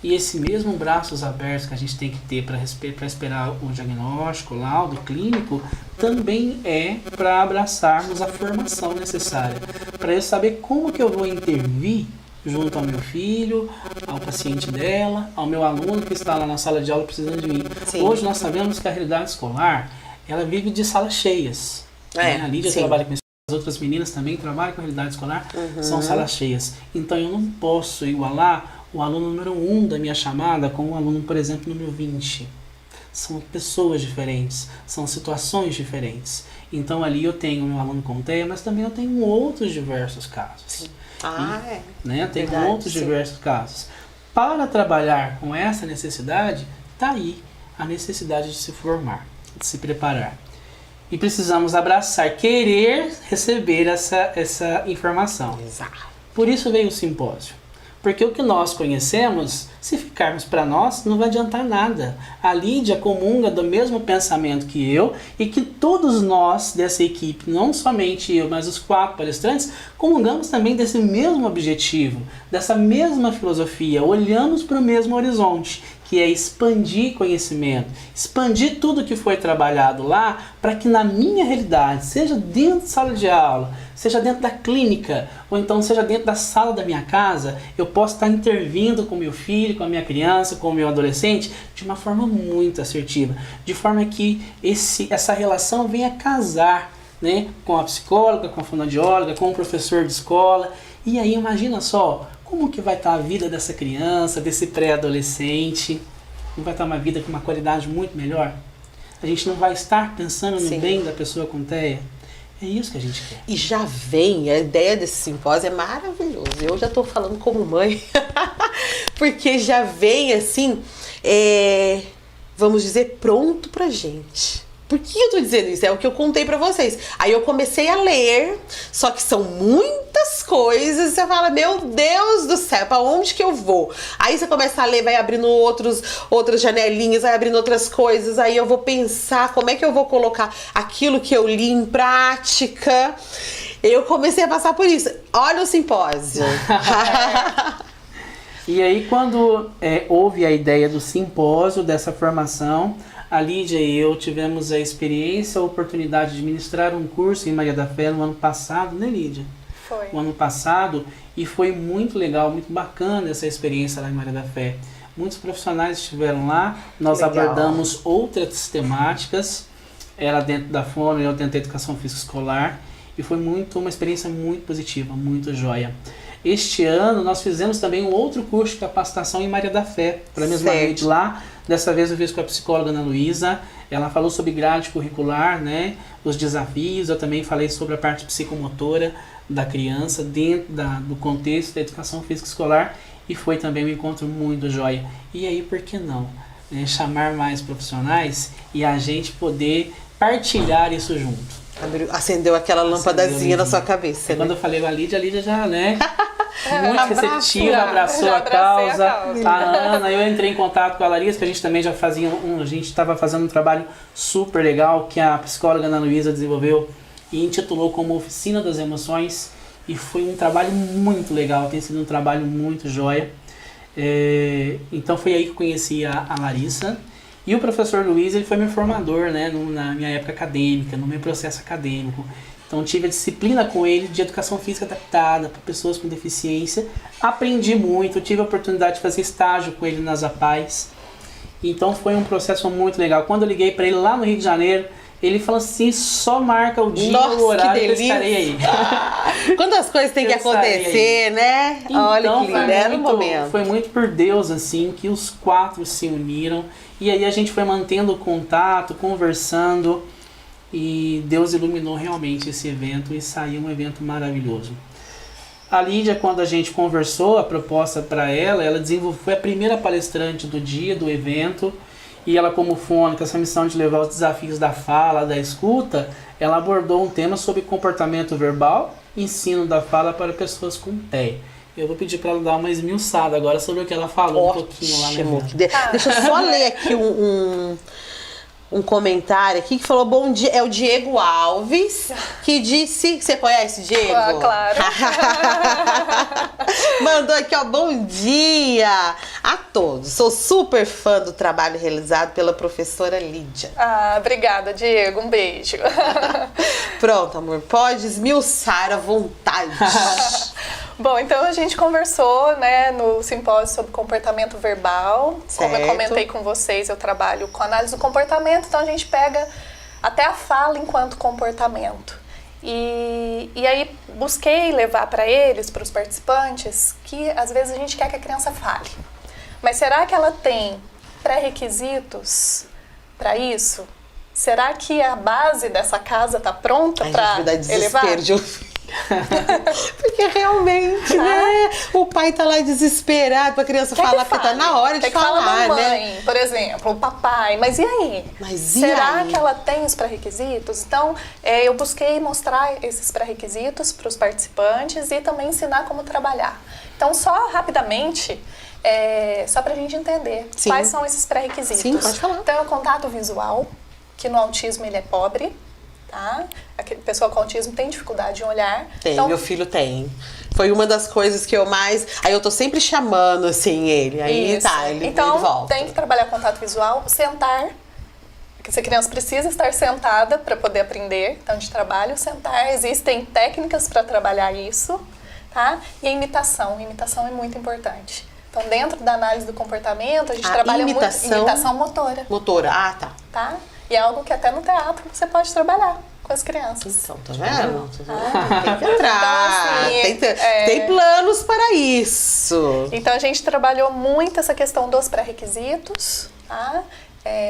E esse mesmo braços abertos que a gente tem que ter para esperar o diagnóstico, o laudo clínico, também é para abraçarmos a formação necessária. Para eu saber como que eu vou intervir junto ao meu filho, ao paciente dela, ao meu aluno que está lá na sala de aula precisando de mim. Hoje nós sabemos que a realidade escolar, ela vive de salas cheias. Né? A Lídia trabalha com isso. As outras meninas também trabalham com a realidade escolar, são salas cheias. Então eu não posso igualar o aluno número 1 da minha chamada com o aluno, por exemplo, número 20. São pessoas diferentes, são situações diferentes. Então ali eu tenho o meu aluno com TEA, mas também eu tenho outros diversos casos. Né? Eu tenho outros diversos casos. Para trabalhar com essa necessidade, está aí a necessidade de se formar, de se preparar. E precisamos abraçar, querer receber essa informação. Exato. Por isso veio o simpósio. Porque o que nós conhecemos, se ficarmos para nós, não vai adiantar nada. A Lídia comunga do mesmo pensamento que eu e que todos nós dessa equipe, não somente eu, mas os 4 palestrantes, comungamos também desse mesmo objetivo, dessa mesma filosofia, olhamos para o mesmo horizonte, que é expandir conhecimento, expandir tudo que foi trabalhado lá para que na minha realidade, seja dentro de sala de aula, seja dentro da clínica, ou então seja dentro da sala da minha casa, eu possa estar intervindo com meu filho, com a minha criança, com o meu adolescente, de uma forma muito assertiva, de forma que essa relação venha casar, né, com a psicóloga, com a fonoaudióloga, com o professor de escola. E aí imagina só, como que vai estar a vida dessa criança, desse pré-adolescente? Não vai estar uma vida com uma qualidade muito melhor? A gente não vai estar pensando no bem da pessoa com TEA? É isso que a gente quer. E já vem, a ideia desse simpósio é maravilhoso. Eu já estou falando como mãe, porque já vem assim, vamos dizer, pronto pra gente. Por que eu tô dizendo isso? É o que eu contei pra vocês. Aí eu comecei a ler, só que são muitas coisas, e você fala, meu Deus do céu, pra onde que eu vou? Aí você começa a ler, vai abrindo outras janelinhas, vai abrindo outras coisas, aí eu vou pensar como é que eu vou colocar aquilo que eu li em prática. Eu comecei a passar por isso. Olha o simpósio. E aí quando houve a ideia do simpósio, dessa formação, a Lídia e eu tivemos a experiência, a oportunidade de ministrar um curso em Maria da Fé no ano passado, né, Lídia? Foi. No ano passado, e foi muito legal, muito bacana essa experiência lá em Maria da Fé. Muitos profissionais estiveram lá, nós abordamos outras temáticas, ela dentro da fono, eu dentro da educação física escolar, e foi uma experiência muito positiva, muito joia. Este ano nós fizemos também um outro curso de capacitação em Maria da Fé, para a mesma rede lá. Dessa vez eu fiz com a psicóloga Ana Luísa, ela falou sobre grade curricular, né, os desafios, eu também falei sobre a parte psicomotora, da criança dentro do contexto da educação física escolar, e foi também um encontro muito joia. E aí, por que não? Chamar mais profissionais e a gente poder partilhar isso junto. Acendeu aquela lâmpadazinha na sua cabeça, né? Quando eu falei com a Lídia já, né? Muito receptiva, abraçou a causa. A Ana, eu entrei em contato com a Larissa, que a gente também já fazia a gente estava fazendo um trabalho super legal que a psicóloga Ana Luísa desenvolveu e intitulou como Oficina das Emoções, e foi um trabalho muito legal, tem sido um trabalho muito joia. Então foi aí que eu conheci a Larissa. E o professor Luiz, ele foi meu formador, né, na minha época acadêmica, no meu processo acadêmico. Então tive a disciplina com ele de educação física adaptada para pessoas com deficiência. Aprendi muito, tive a oportunidade de fazer estágio com ele nas APAES. Então foi um processo muito legal. Quando eu liguei para ele lá no Rio de Janeiro, ele falou assim, só marca o dia e o horário que eu estarei aí. Quantas coisas tem que acontecer, né? Então, olha que lindo, era o momento. Foi muito por Deus, assim, que os 4 se uniram. E aí a gente foi mantendo contato, conversando. E Deus iluminou realmente esse evento e saiu um evento maravilhoso. A Lídia, quando a gente conversou a proposta para ela foi a primeira palestrante do dia, do evento. E ela, como fono, com essa missão de levar os desafios da fala, da escuta, ela abordou um tema sobre comportamento verbal, ensino da fala para pessoas com TEA. Eu vou pedir para ela dar uma esmiuçada agora sobre o que ela falou. Ótimo. Um pouquinho lá no evento. Deixa eu só ler aqui um comentário aqui que falou bom dia. É o Diego Alves que disse... Você conhece, Diego? Ah, claro. Mandou aqui, ó, bom dia a todos. Sou super fã do trabalho realizado pela professora Lídia. Ah, obrigada, Diego. Um beijo. Pronto, amor. Pode esmiuçar à vontade. Bom, então a gente conversou, né, no simpósio sobre comportamento verbal. Certo. Como eu comentei com vocês, eu trabalho com análise do comportamento, então a gente pega até a fala enquanto comportamento. E aí busquei levar para eles, para os participantes, que às vezes a gente quer que a criança fale. Mas será que ela tem pré-requisitos para isso? Será que a base dessa casa está pronta para elevar? Porque realmente, né? O pai tá lá desesperado pra criança falar, porque tá na hora de falar, mamãe, né? por exemplo, o papai, mas e aí? Será que ela tem os pré-requisitos? Então, eu busquei mostrar esses pré-requisitos para os participantes e também ensinar como trabalhar. Então, só rapidamente, só pra gente entender quais são esses pré-requisitos. Sim, pode falar. Então, é o contato visual, que no autismo ele é pobre. Tá? A pessoa com autismo tem dificuldade em olhar. Tem, então, meu filho tem. Foi uma das coisas que eu mais... Aí eu tô sempre chamando, assim, ele. Aí isso. ele então, volta. Tem que trabalhar contato visual, sentar. Porque essa criança precisa estar sentada para poder aprender. Então, de trabalho, sentar. Existem técnicas para trabalhar isso. Tá? E a imitação. A imitação é muito importante. Então, dentro da análise do comportamento, a gente trabalha muito imitação motora. Motora, tá? E é algo que até no teatro você pode trabalhar com as crianças. Então, tá vendo? Tem que entrar. Então, assim, tem planos para isso. Então, a gente trabalhou muito essa questão dos pré-requisitos, tá?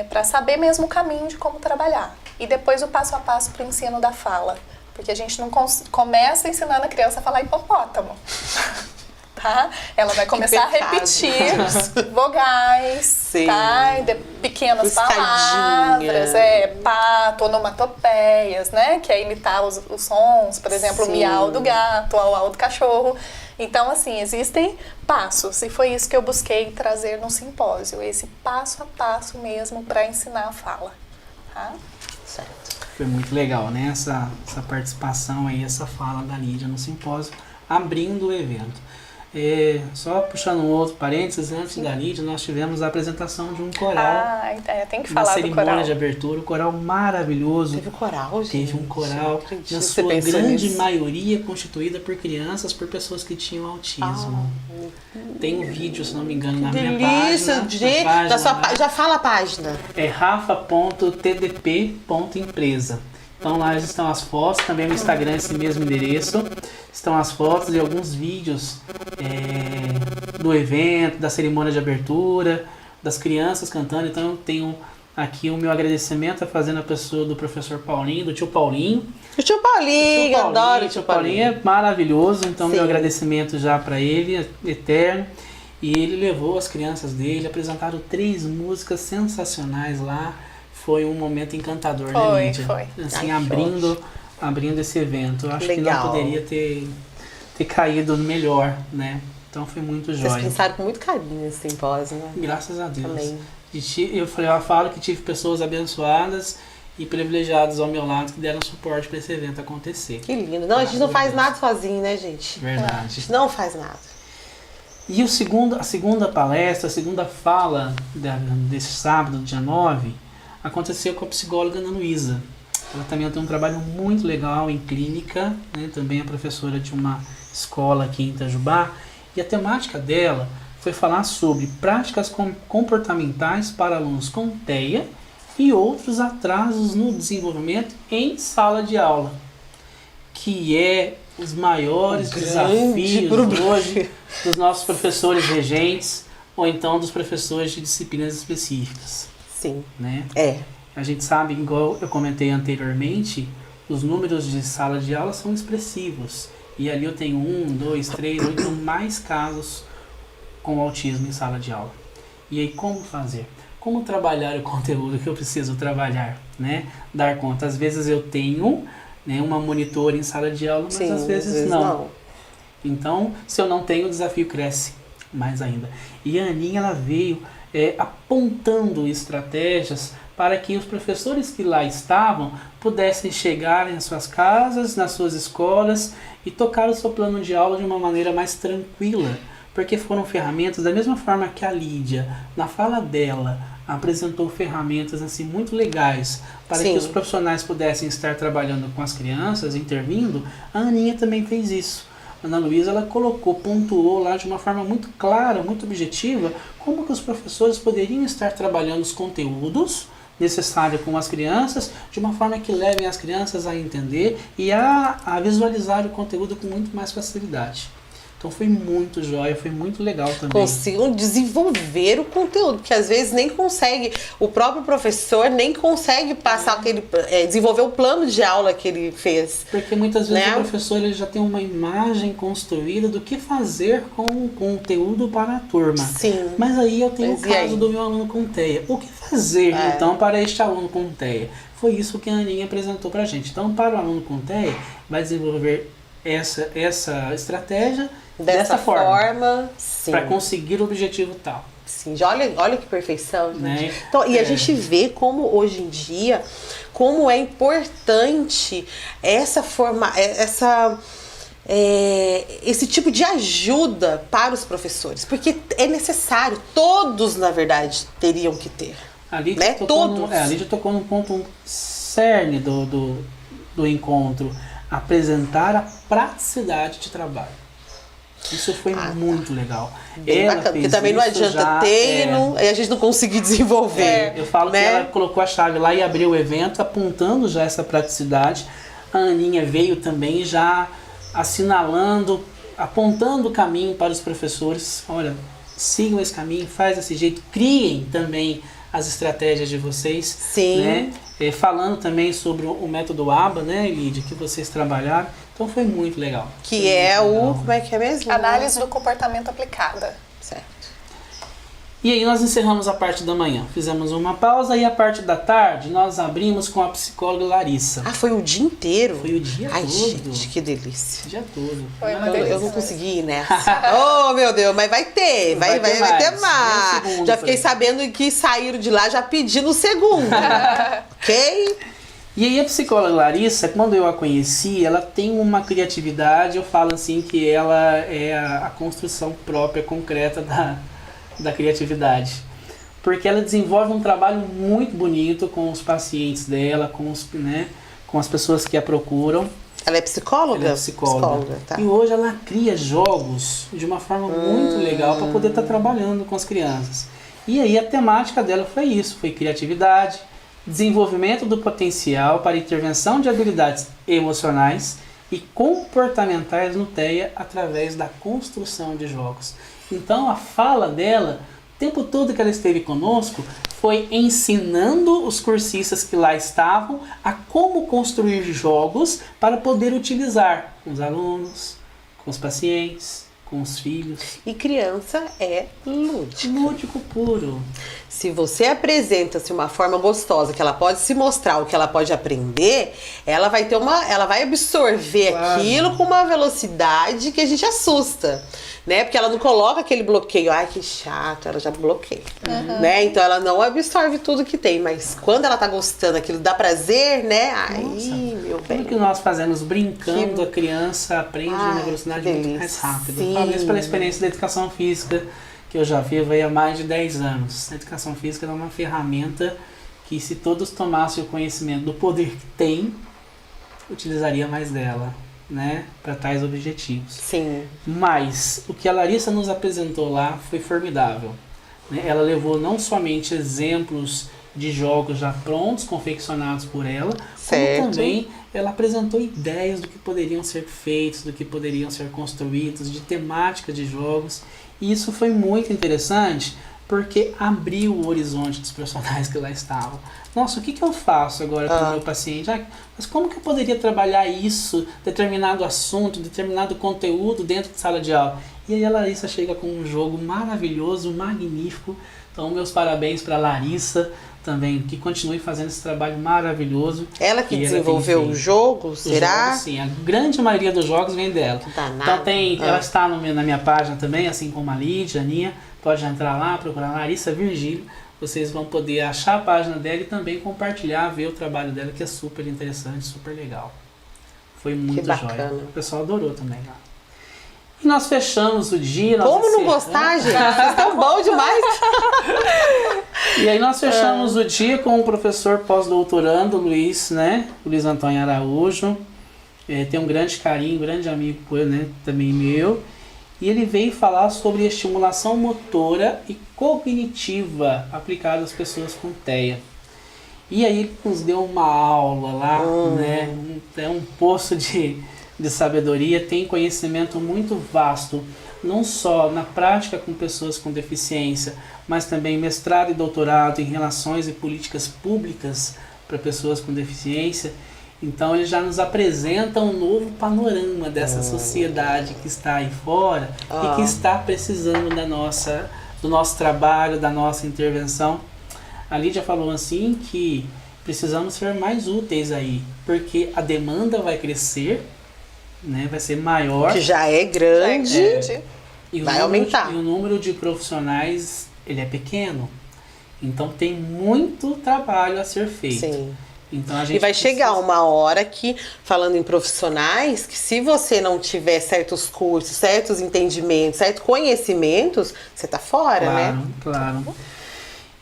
Para saber mesmo o caminho de como trabalhar. E depois o passo a passo para o ensino da fala. Porque a gente não começa ensinando a criança a falar hipopótamo. Tá? Ela vai começar a repetir vogais, tá? Pequenas palavras, pato, onomatopeias, né? Que é imitar os sons, por exemplo, o miau do gato, o au do cachorro. Então, assim, existem passos, e foi isso que eu busquei trazer no simpósio, esse passo a passo mesmo para ensinar a fala, tá? Certo. Foi muito legal, né? Essa participação aí, essa fala da Lídia no simpósio, abrindo o evento. Só puxando um outro parênteses, antes da Lídia, nós tivemos a apresentação de um coral. Tem que falar do coral. Na cerimônia de abertura, um coral maravilhoso. Teve coral, gente? Teve um coral, na sua grande maioria, constituída por crianças, por pessoas que tinham autismo. Tem um vídeo, se não me engano, na minha página. Já fala a página. É rafa.tdp.empresa. Então lá estão as fotos, também no Instagram esse mesmo endereço. Estão as fotos e alguns vídeos do evento, da cerimônia de abertura, das crianças cantando. Então eu tenho Aqui o meu agradecimento é fazendo a pessoa do professor Paulinho, do tio Paulinho. O tio Paulinho, adoro o tio Paulinho. É maravilhoso, então Sim. meu agradecimento já para ele, eterno. E ele levou as crianças dele, apresentaram 3 músicas sensacionais lá. Foi um momento encantador, né, Lídia? Foi. Assim, Ai, abrindo esse evento. Eu acho que Legal. não poderia ter caído melhor, né? Então foi muito Vocês jóia. pensaram com muito carinho nesse simpósio, né? Graças a Deus. Também. Eu falo que tive pessoas abençoadas e privilegiadas ao meu lado que deram suporte para esse evento acontecer. Que lindo. Não, a gente não faz nada sozinho, né, gente? A Verdade. gente não faz nada. E a segunda palestra, a segunda fala desse sábado, dia 9, aconteceu com a psicóloga Ana Luísa. Ela também tem um trabalho muito legal em clínica, né? Também é professora de uma escola aqui em Itajubá. E a temática dela foi falar sobre práticas comportamentais para alunos com TEA e outros atrasos no desenvolvimento em sala de aula, que é os maiores desafios hoje dos nossos professores regentes ou então dos professores de disciplinas específicas. Sim. Né? É. A gente sabe, igual eu comentei anteriormente, os números de sala de aula são expressivos. E ali eu tenho 1, 2, 3, 8 mais casos com autismo em sala de aula. E aí como fazer? Como trabalhar o conteúdo que eu preciso trabalhar, né? Dar conta. Às vezes eu tenho, né, uma monitora em sala de aula, mas Sim, às vezes não. Então, se eu não tenho, o desafio cresce mais ainda. E a Aninha, ela veio apontando estratégias para que os professores que lá estavam pudessem chegar em suas casas, nas suas escolas e tocar o seu plano de aula de uma maneira mais tranquila, porque foram ferramentas, da mesma forma que a Lídia, na fala dela, apresentou ferramentas assim muito legais para Sim. que os profissionais pudessem estar trabalhando com as crianças, intervindo. A Aninha também fez isso. A Ana Luísa, ela pontuou lá de uma forma muito clara, muito objetiva, como que os professores poderiam estar trabalhando os conteúdos necessários com as crianças, de uma forma que levem as crianças a entender e a visualizar o conteúdo com muito mais facilidade. Então foi muito jóia, foi muito legal também. Consigam desenvolver o conteúdo, porque às vezes nem consegue, o próprio professor nem consegue passar aquele, desenvolver o plano de aula que ele fez. Porque muitas vezes né? o professor ele já tem uma imagem construída do que fazer com o conteúdo para a turma. Sim. Mas aí eu tenho Mas o e aí? caso do meu aluno com TEA. O que fazer então para este aluno com TEA? Foi isso que a Aninha apresentou para a gente. Então, para o aluno com TEA, vai desenvolver essa estratégia dessa forma sim. para conseguir o objetivo tal. Sim, olha que perfeição, gente. Né? Então, e a gente vê como hoje em dia, como é importante esse tipo de ajuda para os professores, porque é necessário, todos na verdade teriam que ter. A Lídia tocou num ponto cerne do encontro, apresentar a praticidade de trabalho. Isso foi muito legal. Bem bacana, porque também não adianta ter e a gente não conseguir desenvolver. Eu falo né? que ela colocou a chave lá e abriu o evento apontando já essa praticidade. A Aninha veio também já assinalando, apontando o caminho para os professores. Olha, sigam esse caminho, faz desse jeito, criem também as estratégias de vocês. Sim. Né? Falando também sobre o método ABA, né, Lídia, que vocês trabalharam. Então foi muito legal. Que é o... Como é que é mesmo? Análise do comportamento aplicada. Certo. E aí nós encerramos a parte da manhã. Fizemos uma pausa e a parte da tarde nós abrimos com a psicóloga Larissa. Ah, foi o dia inteiro? Foi o dia Ai, todo. gente, que delícia. O dia todo. Foi uma Eu delícia. não consegui ir nessa. Oh, meu Deus, mas vai ter, vai ter mais. Segundo, Já fiquei sabendo que saíram de lá já pedindo o segundo. Ok? E aí a psicóloga Larissa, quando eu a conheci, ela tem uma criatividade, eu falo assim que ela é a construção própria, concreta da criatividade. Porque ela desenvolve um trabalho muito bonito com os pacientes dela, com as pessoas que a procuram. Ela é psicóloga? Ela é psicóloga. Tá. E hoje ela cria jogos de uma forma muito legal para poder estar trabalhando com as crianças. E aí a temática dela foi isso, foi criatividade, desenvolvimento do potencial para intervenção de habilidades emocionais e comportamentais no TEA através da construção de jogos. Então a fala dela, o tempo todo que ela esteve conosco, foi ensinando os cursistas que lá estavam a como construir jogos para poder utilizar com os alunos, com os pacientes, com os filhos. E criança é lúdico. Lúdico puro. Se você apresenta-se uma forma gostosa, que ela pode se mostrar, o que ela pode aprender, ela vai ter ela vai absorver aquilo com uma velocidade que a gente assusta, né? Porque ela não coloca aquele bloqueio, ai que chato, ela já bloqueia, né? Então ela não absorve tudo que tem, mas quando ela tá gostando, aquilo dá prazer, né? Aí, meu bem. Tudo que nós fazemos brincando, a criança aprende numa velocidade muito mais rápida. Falo isso pela experiência da educação física, que eu já vivo aí há mais de 10 anos. A educação física é uma ferramenta que, se todos tomassem o conhecimento do poder que tem, utilizaria mais dela, né, para tais objetivos. Sim. Mas o que a Larissa nos apresentou lá foi formidável, né? Ela levou não somente exemplos de jogos já prontos, confeccionados por ela, como também ela apresentou ideias do que poderiam ser feitos, do que poderiam ser construídos, de temática de jogos. E isso foi muito interessante, porque abriu o horizonte dos profissionais que lá estavam. Nossa, o que eu faço agora com o meu paciente? Mas como que eu poderia trabalhar isso, determinado assunto, determinado conteúdo dentro de sala de aula? E aí a Larissa chega com um jogo maravilhoso, magnífico. Então, meus parabéns para a Larissa também, que continue fazendo esse trabalho maravilhoso. Ela que desenvolveu o jogo, será? Sim, a grande maioria dos jogos vem dela. Então ela está na minha página também, assim como a Lídia, a Aninha. Pode entrar lá, procurar Larissa Virgílio. Vocês vão poder achar a página dela e também compartilhar, ver o trabalho dela, que é super interessante, super legal. Foi muito jóia. O pessoal adorou também lá. E nós fechamos o dia. Como não gostar, gente? Vocês estão bom demais. E aí nós fechamos o dia com o professor pós-doutorando, Luiz Antônio Araújo. Tem um grande carinho, um grande amigo por ele, né? Também meu. E ele veio falar sobre estimulação motora e cognitiva aplicada às pessoas com TEA. E aí ele nos deu uma aula lá, né? É um poço de sabedoria, tem conhecimento muito vasto, não só na prática com pessoas com deficiência, mas também mestrado e doutorado em relações e políticas públicas para pessoas com deficiência. Então ele já nos apresenta um novo panorama dessa sociedade que está aí fora e que está precisando do nosso trabalho, da nossa intervenção. A Lídia falou assim que precisamos ser mais úteis aí, porque a demanda vai crescer, né, vai ser maior. Que já é grande, e vai aumentar. E o número de profissionais, ele é pequeno. Então tem muito trabalho a ser feito. Sim. Então, a gente e vai chegar uma hora que, falando em profissionais, que se você não tiver certos cursos, certos entendimentos, certos conhecimentos, você tá fora, né? Claro.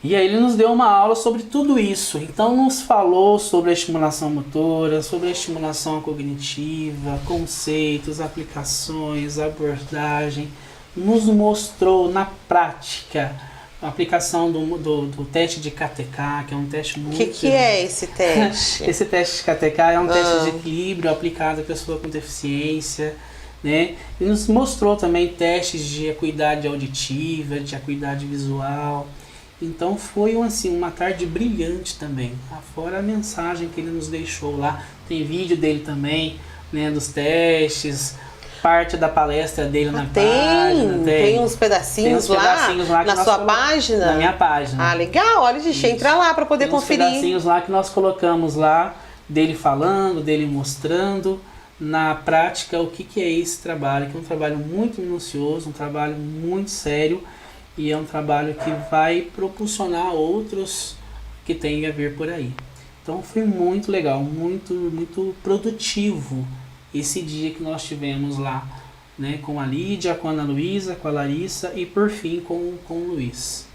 E aí ele nos deu uma aula sobre tudo isso. Então nos falou sobre a estimulação motora, sobre a estimulação cognitiva, conceitos, aplicações, abordagem. Nos mostrou na prática a aplicação do teste de KTK, que é um teste muito... O que é esse teste? Esse teste de KTK é um teste de equilíbrio aplicado à pessoa com deficiência, né? E nos mostrou também testes de acuidade auditiva, de acuidade visual. Então foi uma tarde brilhante também. Fora a mensagem que ele nos deixou lá. Tem vídeo dele também, né, dos testes, parte da palestra dele na página. Tem uns pedacinhos lá na sua página? Na minha página. Ah, legal. Olha, gente, entra lá para poder conferir. Tem uns pedacinhos lá que nós colocamos lá, dele falando, dele mostrando na prática o que é esse trabalho, que é um trabalho muito minucioso, um trabalho muito sério, e é um trabalho que vai propulsionar outros que têm a vir por aí. Então foi muito legal, muito, muito produtivo esse dia que nós tivemos lá, né, com a Lídia, com a Ana Luísa, com a Larissa e por fim com o Luiz.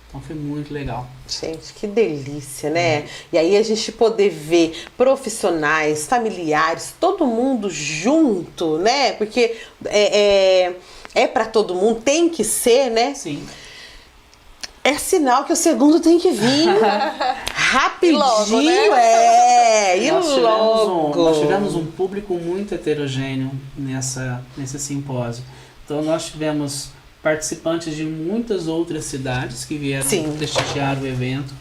Então foi muito legal. Gente, que delícia, né? E aí a gente poder ver profissionais, familiares, todo mundo junto, né? Porque é para todo mundo, tem que ser, né? Sim. É sinal que o segundo tem que vir rapidinho, logo, né? E logo. Nós tivemos um público muito heterogêneo nesse simpósio. Então nós tivemos participantes de muitas outras cidades que vieram prestigiar o evento.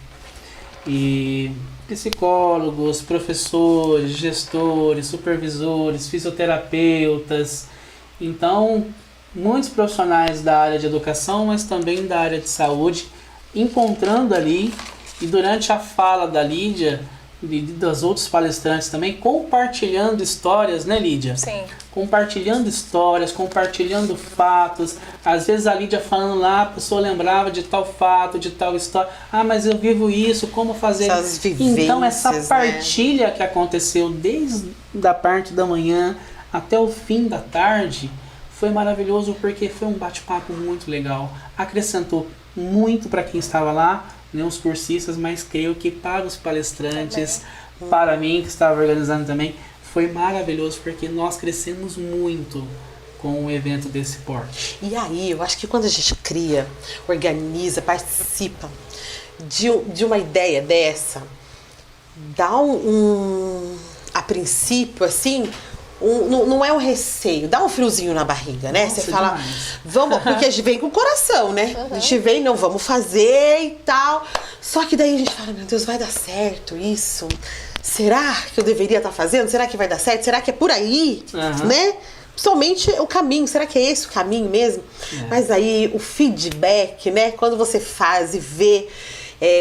E psicólogos, professores, gestores, supervisores, fisioterapeutas. Então, muitos profissionais da área de educação, mas também da área de saúde, encontrando ali, e durante a fala da Lídia e das outros palestrantes também, compartilhando histórias, né, Lídia? Sim. Compartilhando histórias, compartilhando fatos. Às vezes a Lídia falando lá, a pessoa lembrava de tal fato, de tal história. Ah, mas eu vivo isso, como fazer isso? Então essa partilha que aconteceu desde a parte da manhã até o fim da tarde foi maravilhoso, porque foi um bate-papo muito legal. Acrescentou muito para quem estava lá, né, os cursistas, mas creio que para os palestrantes, para mim que estava organizando também, foi maravilhoso, porque nós crescemos muito com um evento desse porte. E aí, eu acho que quando a gente cria, organiza, participa de uma ideia dessa, dá a princípio, assim, não é um receio, dá um friozinho na barriga, né? Você fala, vamos, porque a gente vem com o coração, né? A gente vem, não, vamos fazer e tal. Só que daí a gente fala, meu Deus, vai dar certo isso? Será que eu deveria estar fazendo? Será que vai dar certo? Será que é por aí? Né? Principalmente o caminho, será que é esse o caminho mesmo? Mas aí o feedback, né? Quando você faz e vê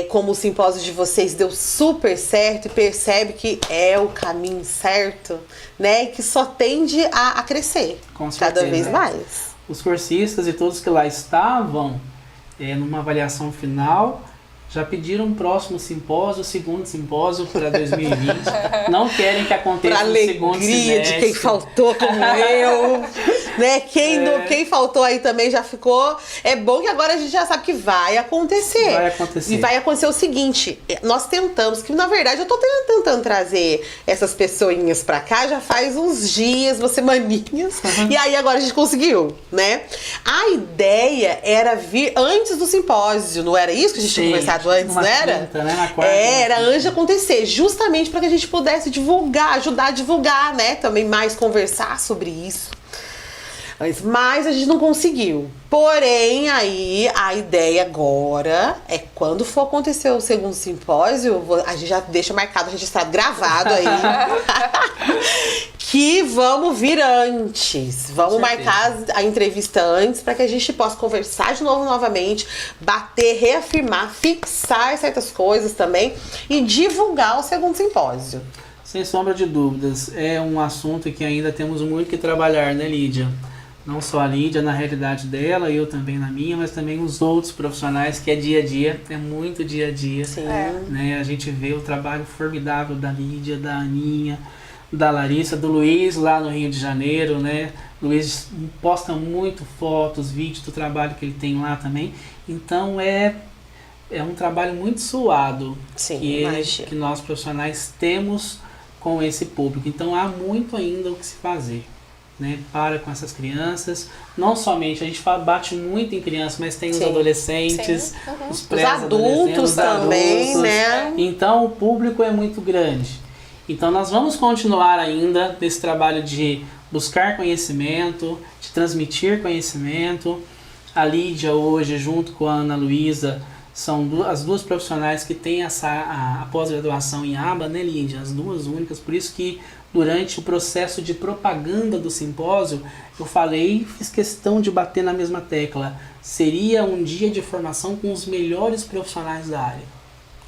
como o simpósio de vocês deu super certo e percebe que é o caminho certo, né? Que só tende a crescer cada vez mais. Os cursistas e todos que lá estavam, numa avaliação final, já pediram um próximo simpósio, segundo simpósio para 2020. Não querem que aconteça no segundo semestre. Pra alegria de quem faltou, como eu. Né? Quem faltou aí também já ficou. É bom que agora a gente já sabe que vai acontecer. Vai acontecer. E vai acontecer o seguinte, nós tentamos, que na verdade eu tô tentando trazer essas pessoinhas pra cá já faz uns dias, umas semaninhas. E aí agora a gente conseguiu, né? A ideia era vir antes do simpósio, não era isso que a gente tinha conversado antes, não era? Quinta, né? Na quarta, era antes de acontecer, justamente para que a gente pudesse divulgar, ajudar a divulgar, né? Também mais conversar sobre isso. Mas a gente não conseguiu. Porém, aí a ideia agora é quando for acontecer o segundo simpósio, a gente já deixa marcado, registrado, gravado aí. Que vamos vir antes. Vamos marcar a entrevista antes para que a gente possa conversar de novo novamente, bater, reafirmar, fixar certas coisas também e divulgar o segundo simpósio. Sem sombra de dúvidas, é um assunto que ainda temos muito que trabalhar, né, Lídia? Não só a Lídia na realidade dela, eu também na minha, mas também os outros profissionais, que é dia a dia, é muito dia a dia. Sim. Né? A gente vê o trabalho formidável da Lídia, da Aninha, da Larissa, do Luiz lá no Rio de Janeiro, né? Luiz posta muito fotos, vídeos do trabalho que ele tem lá também. Então é um trabalho muito suado. Sim, que nós profissionais temos com esse público. Então há muito ainda o que se fazer. Né, para com essas crianças, não somente, a gente bate muito em crianças, mas tem os adolescentes, os adultos os também, adultos, né? Então o público é muito grande. Então nós vamos continuar ainda nesse trabalho de buscar conhecimento, de transmitir conhecimento. A Lídia hoje, junto com a Ana Luísa, são as duas profissionais que têm a pós-graduação em aba, né, Lídia? As duas únicas, por isso que durante o processo de propaganda do simpósio, eu falei, fiz questão de bater na mesma tecla. Seria um dia de formação com os melhores profissionais da área.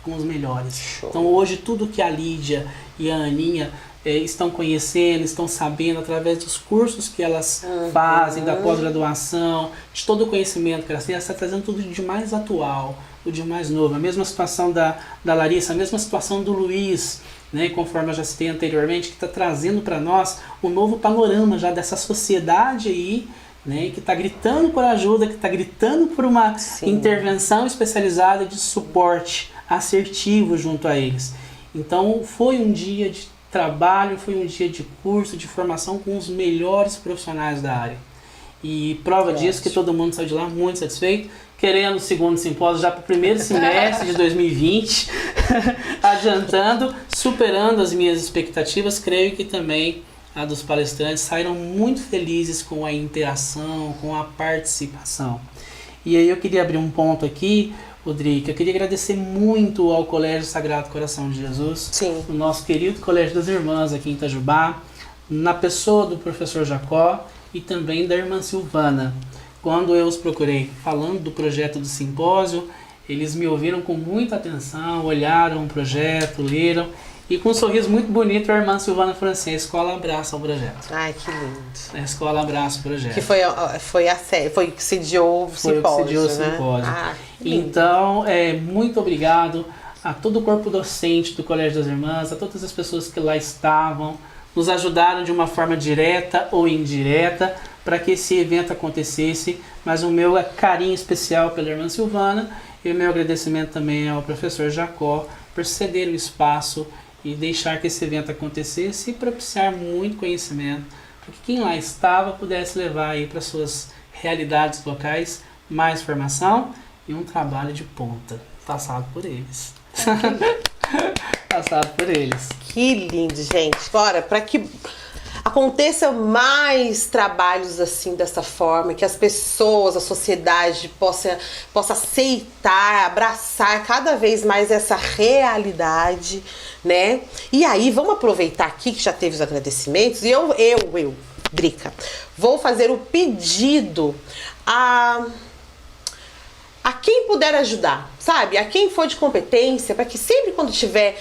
Com os melhores. Show. Então hoje tudo que a Lídia e a Aninha estão conhecendo, estão sabendo através dos cursos que elas fazem, da pós-graduação, de todo o conhecimento que elas têm, elas estão trazendo tudo de mais atual, o de mais novo. A mesma situação da Larissa, a mesma situação do Luiz, né, conforme eu já citei anteriormente, que está trazendo para nós um novo panorama já dessa sociedade aí, né, que está gritando por ajuda, que está gritando por uma intervenção especializada de suporte assertivo junto a eles. Então foi um dia de trabalho, foi um dia de curso, de formação com os melhores profissionais da área. E prova disso que todo mundo saiu de lá muito satisfeito, querendo o segundo simpósio já para o primeiro semestre de 2020, adiantando, superando as minhas expectativas. Creio que também dos palestrantes saíram muito felizes com a interação, com a participação. E aí eu queria abrir um ponto aqui, Rodrigo, eu queria agradecer muito ao Colégio Sagrado Coração de Jesus, Sim. o nosso querido Colégio das Irmãs aqui em Itajubá, na pessoa do professor Jacó e também da irmã Silvana. Quando eu os procurei falando do projeto do simpósio, eles me ouviram com muita atenção, olharam o projeto, leram, e com um sorriso muito bonito, a irmã Silvana falou assim: a escola abraça o projeto. Ai, que lindo. A escola abraça o projeto. Que foi que sediou o simpósio, né? Ah, que lindo. Então, muito obrigado a todo o corpo docente do Colégio das Irmãs, a todas as pessoas que lá estavam, nos ajudaram de uma forma direta ou indireta para que esse evento acontecesse, mas o meu carinho especial pela irmã Silvana e o meu agradecimento também ao professor Jacó por ceder o espaço e deixar que esse evento acontecesse e propiciar muito conhecimento, para que quem lá estava pudesse levar aí para suas realidades locais mais formação e um trabalho de ponta, passado por eles. Passado por eles. Que lindo, gente. Agora, para que aconteça mais trabalhos assim, dessa forma, que as pessoas, a sociedade possa aceitar, abraçar cada vez mais essa realidade, né? E aí, vamos aproveitar aqui que já teve os agradecimentos, e eu, Drica, vou fazer o pedido a quem puder ajudar, sabe? A quem for de competência, para que sempre quando tiver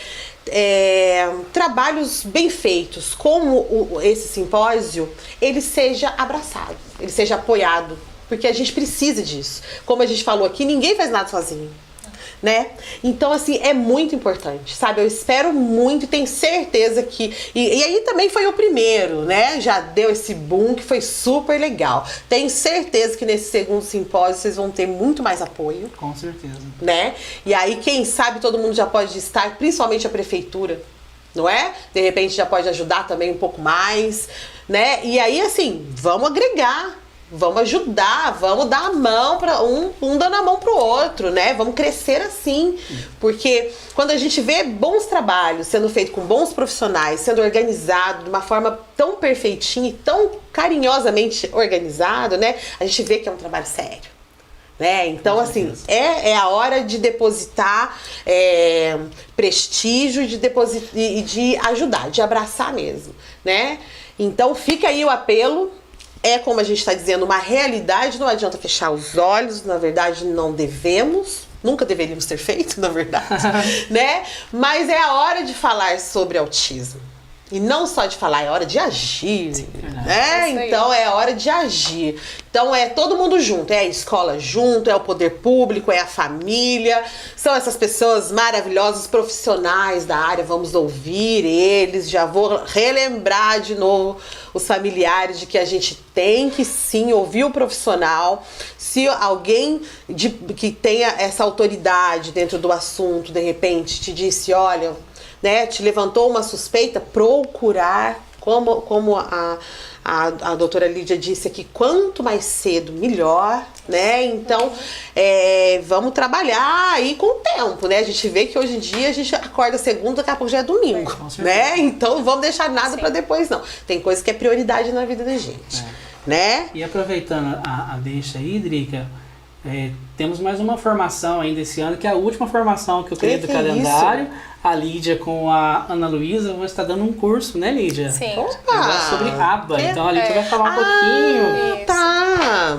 trabalhos bem feitos, como esse simpósio, ele seja abraçado, ele seja apoiado, porque a gente precisa disso. Como a gente falou aqui, ninguém faz nada sozinho, né? Então, assim, é muito importante, sabe? Eu espero muito e tenho certeza que... E aí também foi o primeiro, né? Já deu esse boom que foi super legal. Tenho certeza que nesse segundo simpósio vocês vão ter muito mais apoio. Com certeza. Né? E aí, quem sabe, todo mundo já pode estar, principalmente a prefeitura, não é? De repente já pode ajudar também um pouco mais, né? E aí, assim, vamos agregar. Vamos ajudar, vamos dar a mão para um dando a mão pro outro, né? Vamos crescer assim, porque quando a gente vê bons trabalhos sendo feitos com bons profissionais, sendo organizado de uma forma tão perfeitinha e tão carinhosamente organizado, né? A gente vê que é um trabalho sério, né? Então, assim, é a hora de depositar prestígio e de ajudar, de abraçar mesmo, né? Então, fica aí o apelo. É, como a gente está dizendo, uma realidade, não adianta fechar os olhos, na verdade não devemos, nunca deveríamos ter feito, na verdade, né? Mas é a hora de falar sobre autismo. E não só de falar, é hora de agir, né? Então é hora de agir. Então é todo mundo junto, é a escola junto, é o poder público, é a família, são essas pessoas maravilhosas, profissionais da área, vamos ouvir eles, já vou relembrar de novo os familiares de que a gente tem que sim ouvir o profissional. Se alguém que tenha essa autoridade dentro do assunto, de repente, te disse, olha, né, te levantou uma suspeita, procurar, como a doutora Lídia disse aqui, quanto mais cedo, melhor, né? Então, vamos trabalhar aí com o tempo, né? A gente vê que hoje em dia a gente acorda segunda, daqui a pouco já é domingo, né? Então, não vamos deixar nada para depois, não. Tem coisa que é prioridade na vida da gente, né? E aproveitando a deixa aí, Drica, temos mais uma formação ainda esse ano, que é a última formação que eu criei do calendário. Isso? A Lídia com a Ana Luísa vão estar dando um curso, né, Lídia? Sim. Sobre aba. Então a Lídia vai falar um pouquinho. Isso. Tá.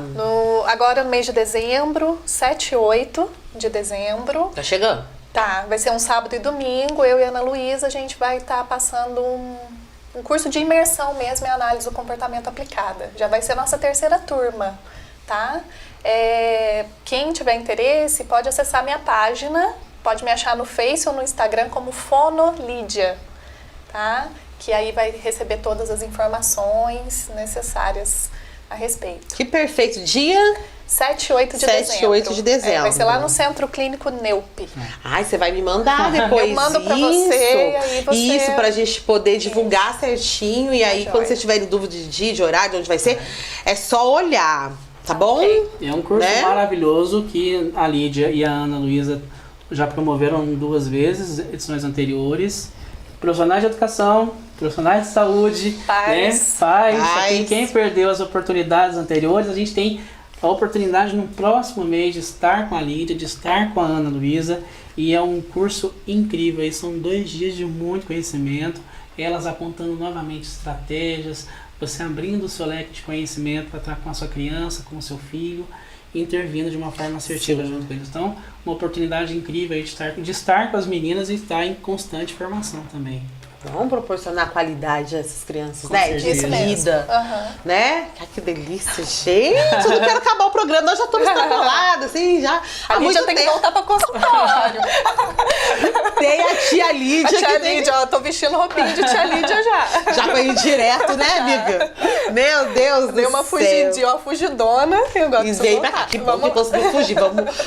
Agora no mês de dezembro, 7 e 8 de dezembro. Tá chegando? Tá, vai ser um sábado e domingo. Eu e a Ana Luísa, a gente vai estar passando um curso de imersão mesmo em análise do comportamento aplicada. Já vai ser a nossa terceira turma, tá? Quem tiver interesse pode acessar minha página, pode me achar no Face ou no Instagram como Fonolídia, tá? Que aí vai receber todas as informações necessárias a respeito. Que perfeito. Dia? 7 e 8 de 7 dezembro. e 8 de dezembro. Vai ser lá no Centro Clínico Neup. Ai, você vai me mandar depois. Eu mando pra você, e aí você... Isso, pra gente poder divulgar certinho. E aí, quando você tiver dúvida de dia, de horário, de onde vai ser, é só olhar, tá bom? É um curso maravilhoso que a Lídia e a Ana Luísa já promoveram 2 vezes, edições anteriores. profissionais de educação, profissionais de saúde, Pais. Pais. Quem perdeu as oportunidades anteriores, a gente tem a oportunidade no próximo mês de estar com a Lídia, de estar com a Ana Luísa, e é um curso incrível, aí são 2 dias de muito conhecimento, elas apontando novamente estratégias, você abrindo o seu leque de conhecimento para estar com a sua criança, com o seu filho, intervindo de uma forma assertiva junto com eles. Então, uma oportunidade incrível aí de estar com as meninas e estar em constante formação também. Vamos proporcionar qualidade a essas crianças, Com né? certeza. De vida, né? Ai, que delícia, gente! Eu não quero acabar o programa, nós já estamos extrapolados, assim, já há A muito Lídia tem que tempo. voltar para consultório. Tem a tia Lídia. A tia que tem- Lídia, ó, eu tô vestindo roupinha de tia Lídia já. Já foi direto, né, amiga? Meu Deus do Deu uma céu. fugidinha, uma fugidona. E agora E preciso veio pra cá, voltar. que bom que conseguiu fugir.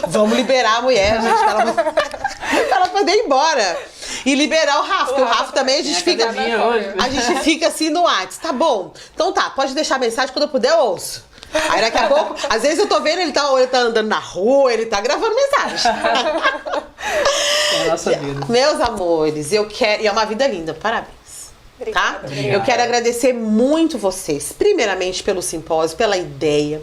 Vamos liberar a mulher, gente, pra ela poder ir embora. E liberar o Rafa, porque o Rafa também a gente Tem fica. academia hoje. A gente fica assim no WhatsApp. Tá bom. Então tá, pode deixar a mensagem quando eu puder, eu ouço. Aí daqui a pouco, às vezes eu tô vendo, ele tá andando na rua, ele tá gravando mensagem. É a nossa vida. Meus amores, eu quero. E é uma vida linda, parabéns. Tá? Obrigada. Eu quero agradecer muito vocês, primeiramente pelo simpósio, pela ideia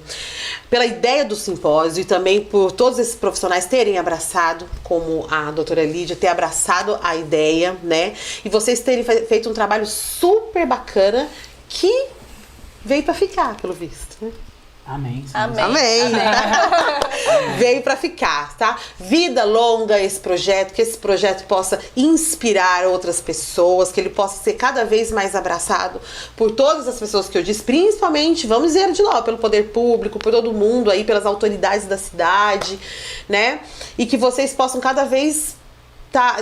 do simpósio e também por todos esses profissionais terem abraçado, como a doutora Lídia, ter abraçado a ideia, né? E vocês terem feito um trabalho super bacana que veio pra ficar, pelo visto, né? Amém. sim. Amém. Amém. Veio pra ficar, tá? Vida longa esse projeto, que esse projeto possa inspirar outras pessoas, que ele possa ser cada vez mais abraçado por todas as pessoas que eu disse, principalmente, vamos dizer de novo, pelo poder público, por todo mundo aí, pelas autoridades da cidade, né? E que vocês possam cada vez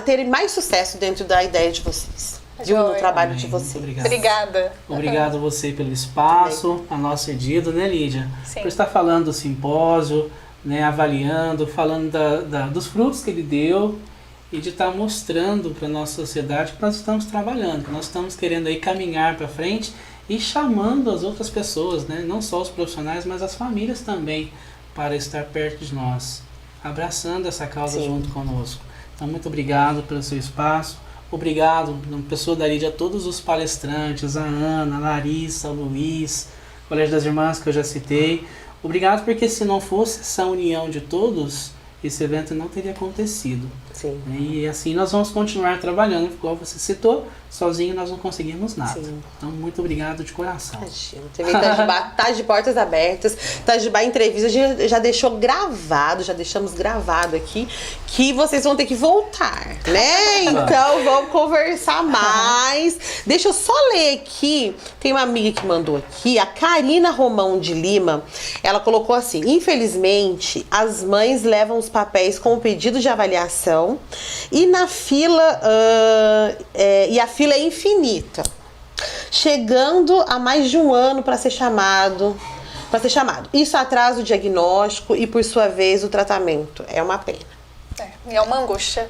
terem mais sucesso dentro da ideia de vocês. Viu? No Joia. trabalho Amém. de vocês. Obrigado. Obrigada. Obrigado a você pelo espaço, a nosso cedido, né, Lídia? Sim. Por estar falando do simpósio, né, avaliando, falando dos frutos que ele deu e de estar mostrando para a nossa sociedade que nós estamos trabalhando, que nós estamos querendo aí caminhar para frente e chamando as outras pessoas, né, não só os profissionais, mas as famílias também, para estar perto de nós, abraçando essa causa Sim. junto conosco. Então, muito obrigado pelo seu espaço. Obrigado, na pessoa da Lídia, a todos os palestrantes, a Ana, a Larissa, o Luiz, o Colégio das Irmãs que eu já citei. Obrigado porque se não fosse essa união de todos, esse evento não teria acontecido. Sim. E assim nós vamos continuar trabalhando, igual você citou, sozinho nós não conseguimos nada. Sim. Então, muito obrigado de coração. Imagina, TV Itajubá tá de portas abertas. Itajubá Entrevista já deixou gravado, já deixamos gravado aqui, que vocês vão ter que voltar, né? Então vamos conversar mais. Deixa eu só ler aqui, tem uma amiga que mandou aqui, a Karina Romão de Lima, ela colocou assim: infelizmente, as mães levam os papéis com o pedido de avaliação e na fila, e a fila é infinita, chegando a mais de um ano para ser chamado. Isso atrasa o diagnóstico e, por sua vez, o tratamento. É uma pena. E é uma angústia.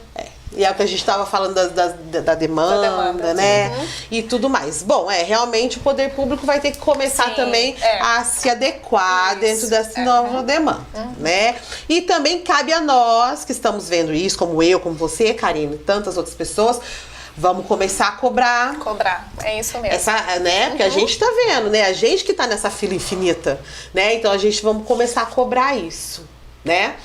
E é o que a gente estava falando da demanda, né? Uhum. E tudo mais. Bom, realmente o poder público vai ter que começar Sim, também a se adequar dentro dessa nova demanda, né? E também cabe a nós que estamos vendo isso, como eu, como você, Karine, e tantas outras pessoas, vamos começar a cobrar. Cobrar, é isso mesmo. Né? Porque a gente tá vendo, né? A gente que tá nessa fila infinita, né? Então vamos começar a cobrar isso, né?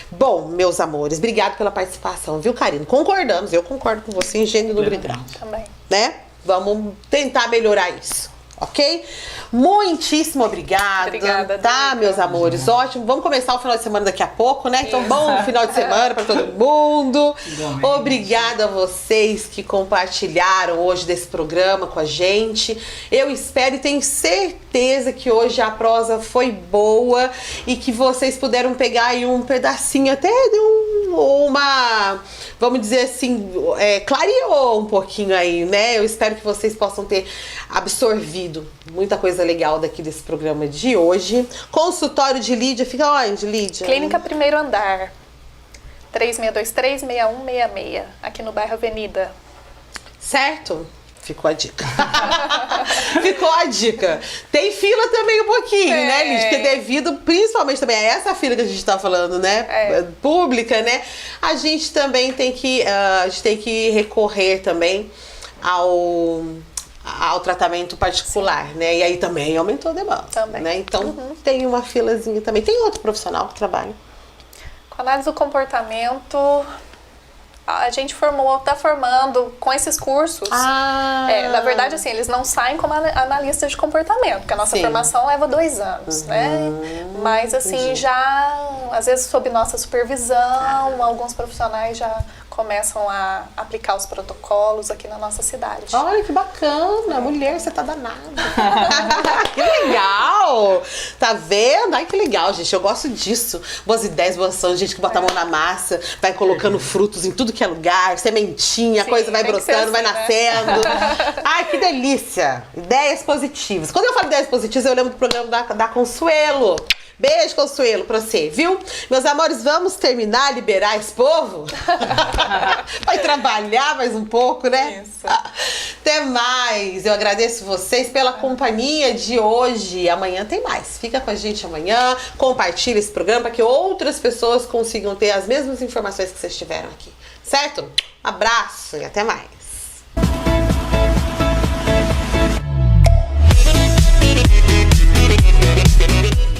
Bom, meus amores, obrigado pela participação, viu, Karine? Concordamos, eu concordo com você em gênero, número e grau, Também. né? Vamos tentar melhorar isso, ok? Muitíssimo obrigada. Obrigada, tá, Drica. meus amores? Ótimo. Vamos começar o final de semana daqui a pouco, né? Então, bom final de semana para todo mundo. Igualmente. Obrigada a vocês que compartilharam hoje desse programa com a gente. Eu espero e tenho certeza que hoje a prosa foi boa e que vocês puderam pegar aí um pedacinho até de vamos dizer assim, clareou um pouquinho aí, né? Eu espero que vocês possam ter absorvido muita coisa legal daqui desse programa de hoje. Consultório de Lídia, fica onde, Lídia? Clínica Primeiro Andar, 3623-6166, aqui no bairro Avenida. Certo? Ficou a dica. Ficou a dica. Tem fila também um pouquinho, né, Lídia? Porque devido, principalmente também a essa fila que a gente tá falando, né? Pública, né? A gente também tem que recorrer também ao tratamento particular, né? E aí também aumentou a demanda. Também. Né? Então tem uma filazinha também. Tem outro profissional que trabalha? Com análise do comportamento, a gente tá formando com esses cursos. Na verdade, assim, eles não saem como analistas de comportamento, porque a nossa formação leva 2 anos, né? Mas, assim, já, às vezes, sob nossa supervisão, alguns profissionais já começam a aplicar os protocolos aqui na nossa cidade. Olha que bacana, mulher, você tá danada. Que legal! Tá vendo? Ai, que legal, gente, eu gosto disso. Boas ideias, boas ações, gente que bota a mão na massa, vai colocando frutos em tudo que é lugar, sementinha, a coisa vai brotando, vai nascendo. Ai, que delícia! Ideias positivas. Quando eu falo ideias positivas, eu lembro do programa da Consuelo. Beijo, Consuelo, pra você, viu? Meus amores, vamos terminar, liberar esse povo? Vai trabalhar mais um pouco, né? Isso. Até mais. Eu agradeço vocês pela companhia de hoje. Amanhã tem mais. Fica com a gente amanhã. Compartilha esse programa para que outras pessoas consigam ter as mesmas informações que vocês tiveram aqui. Certo? Abraço e até mais.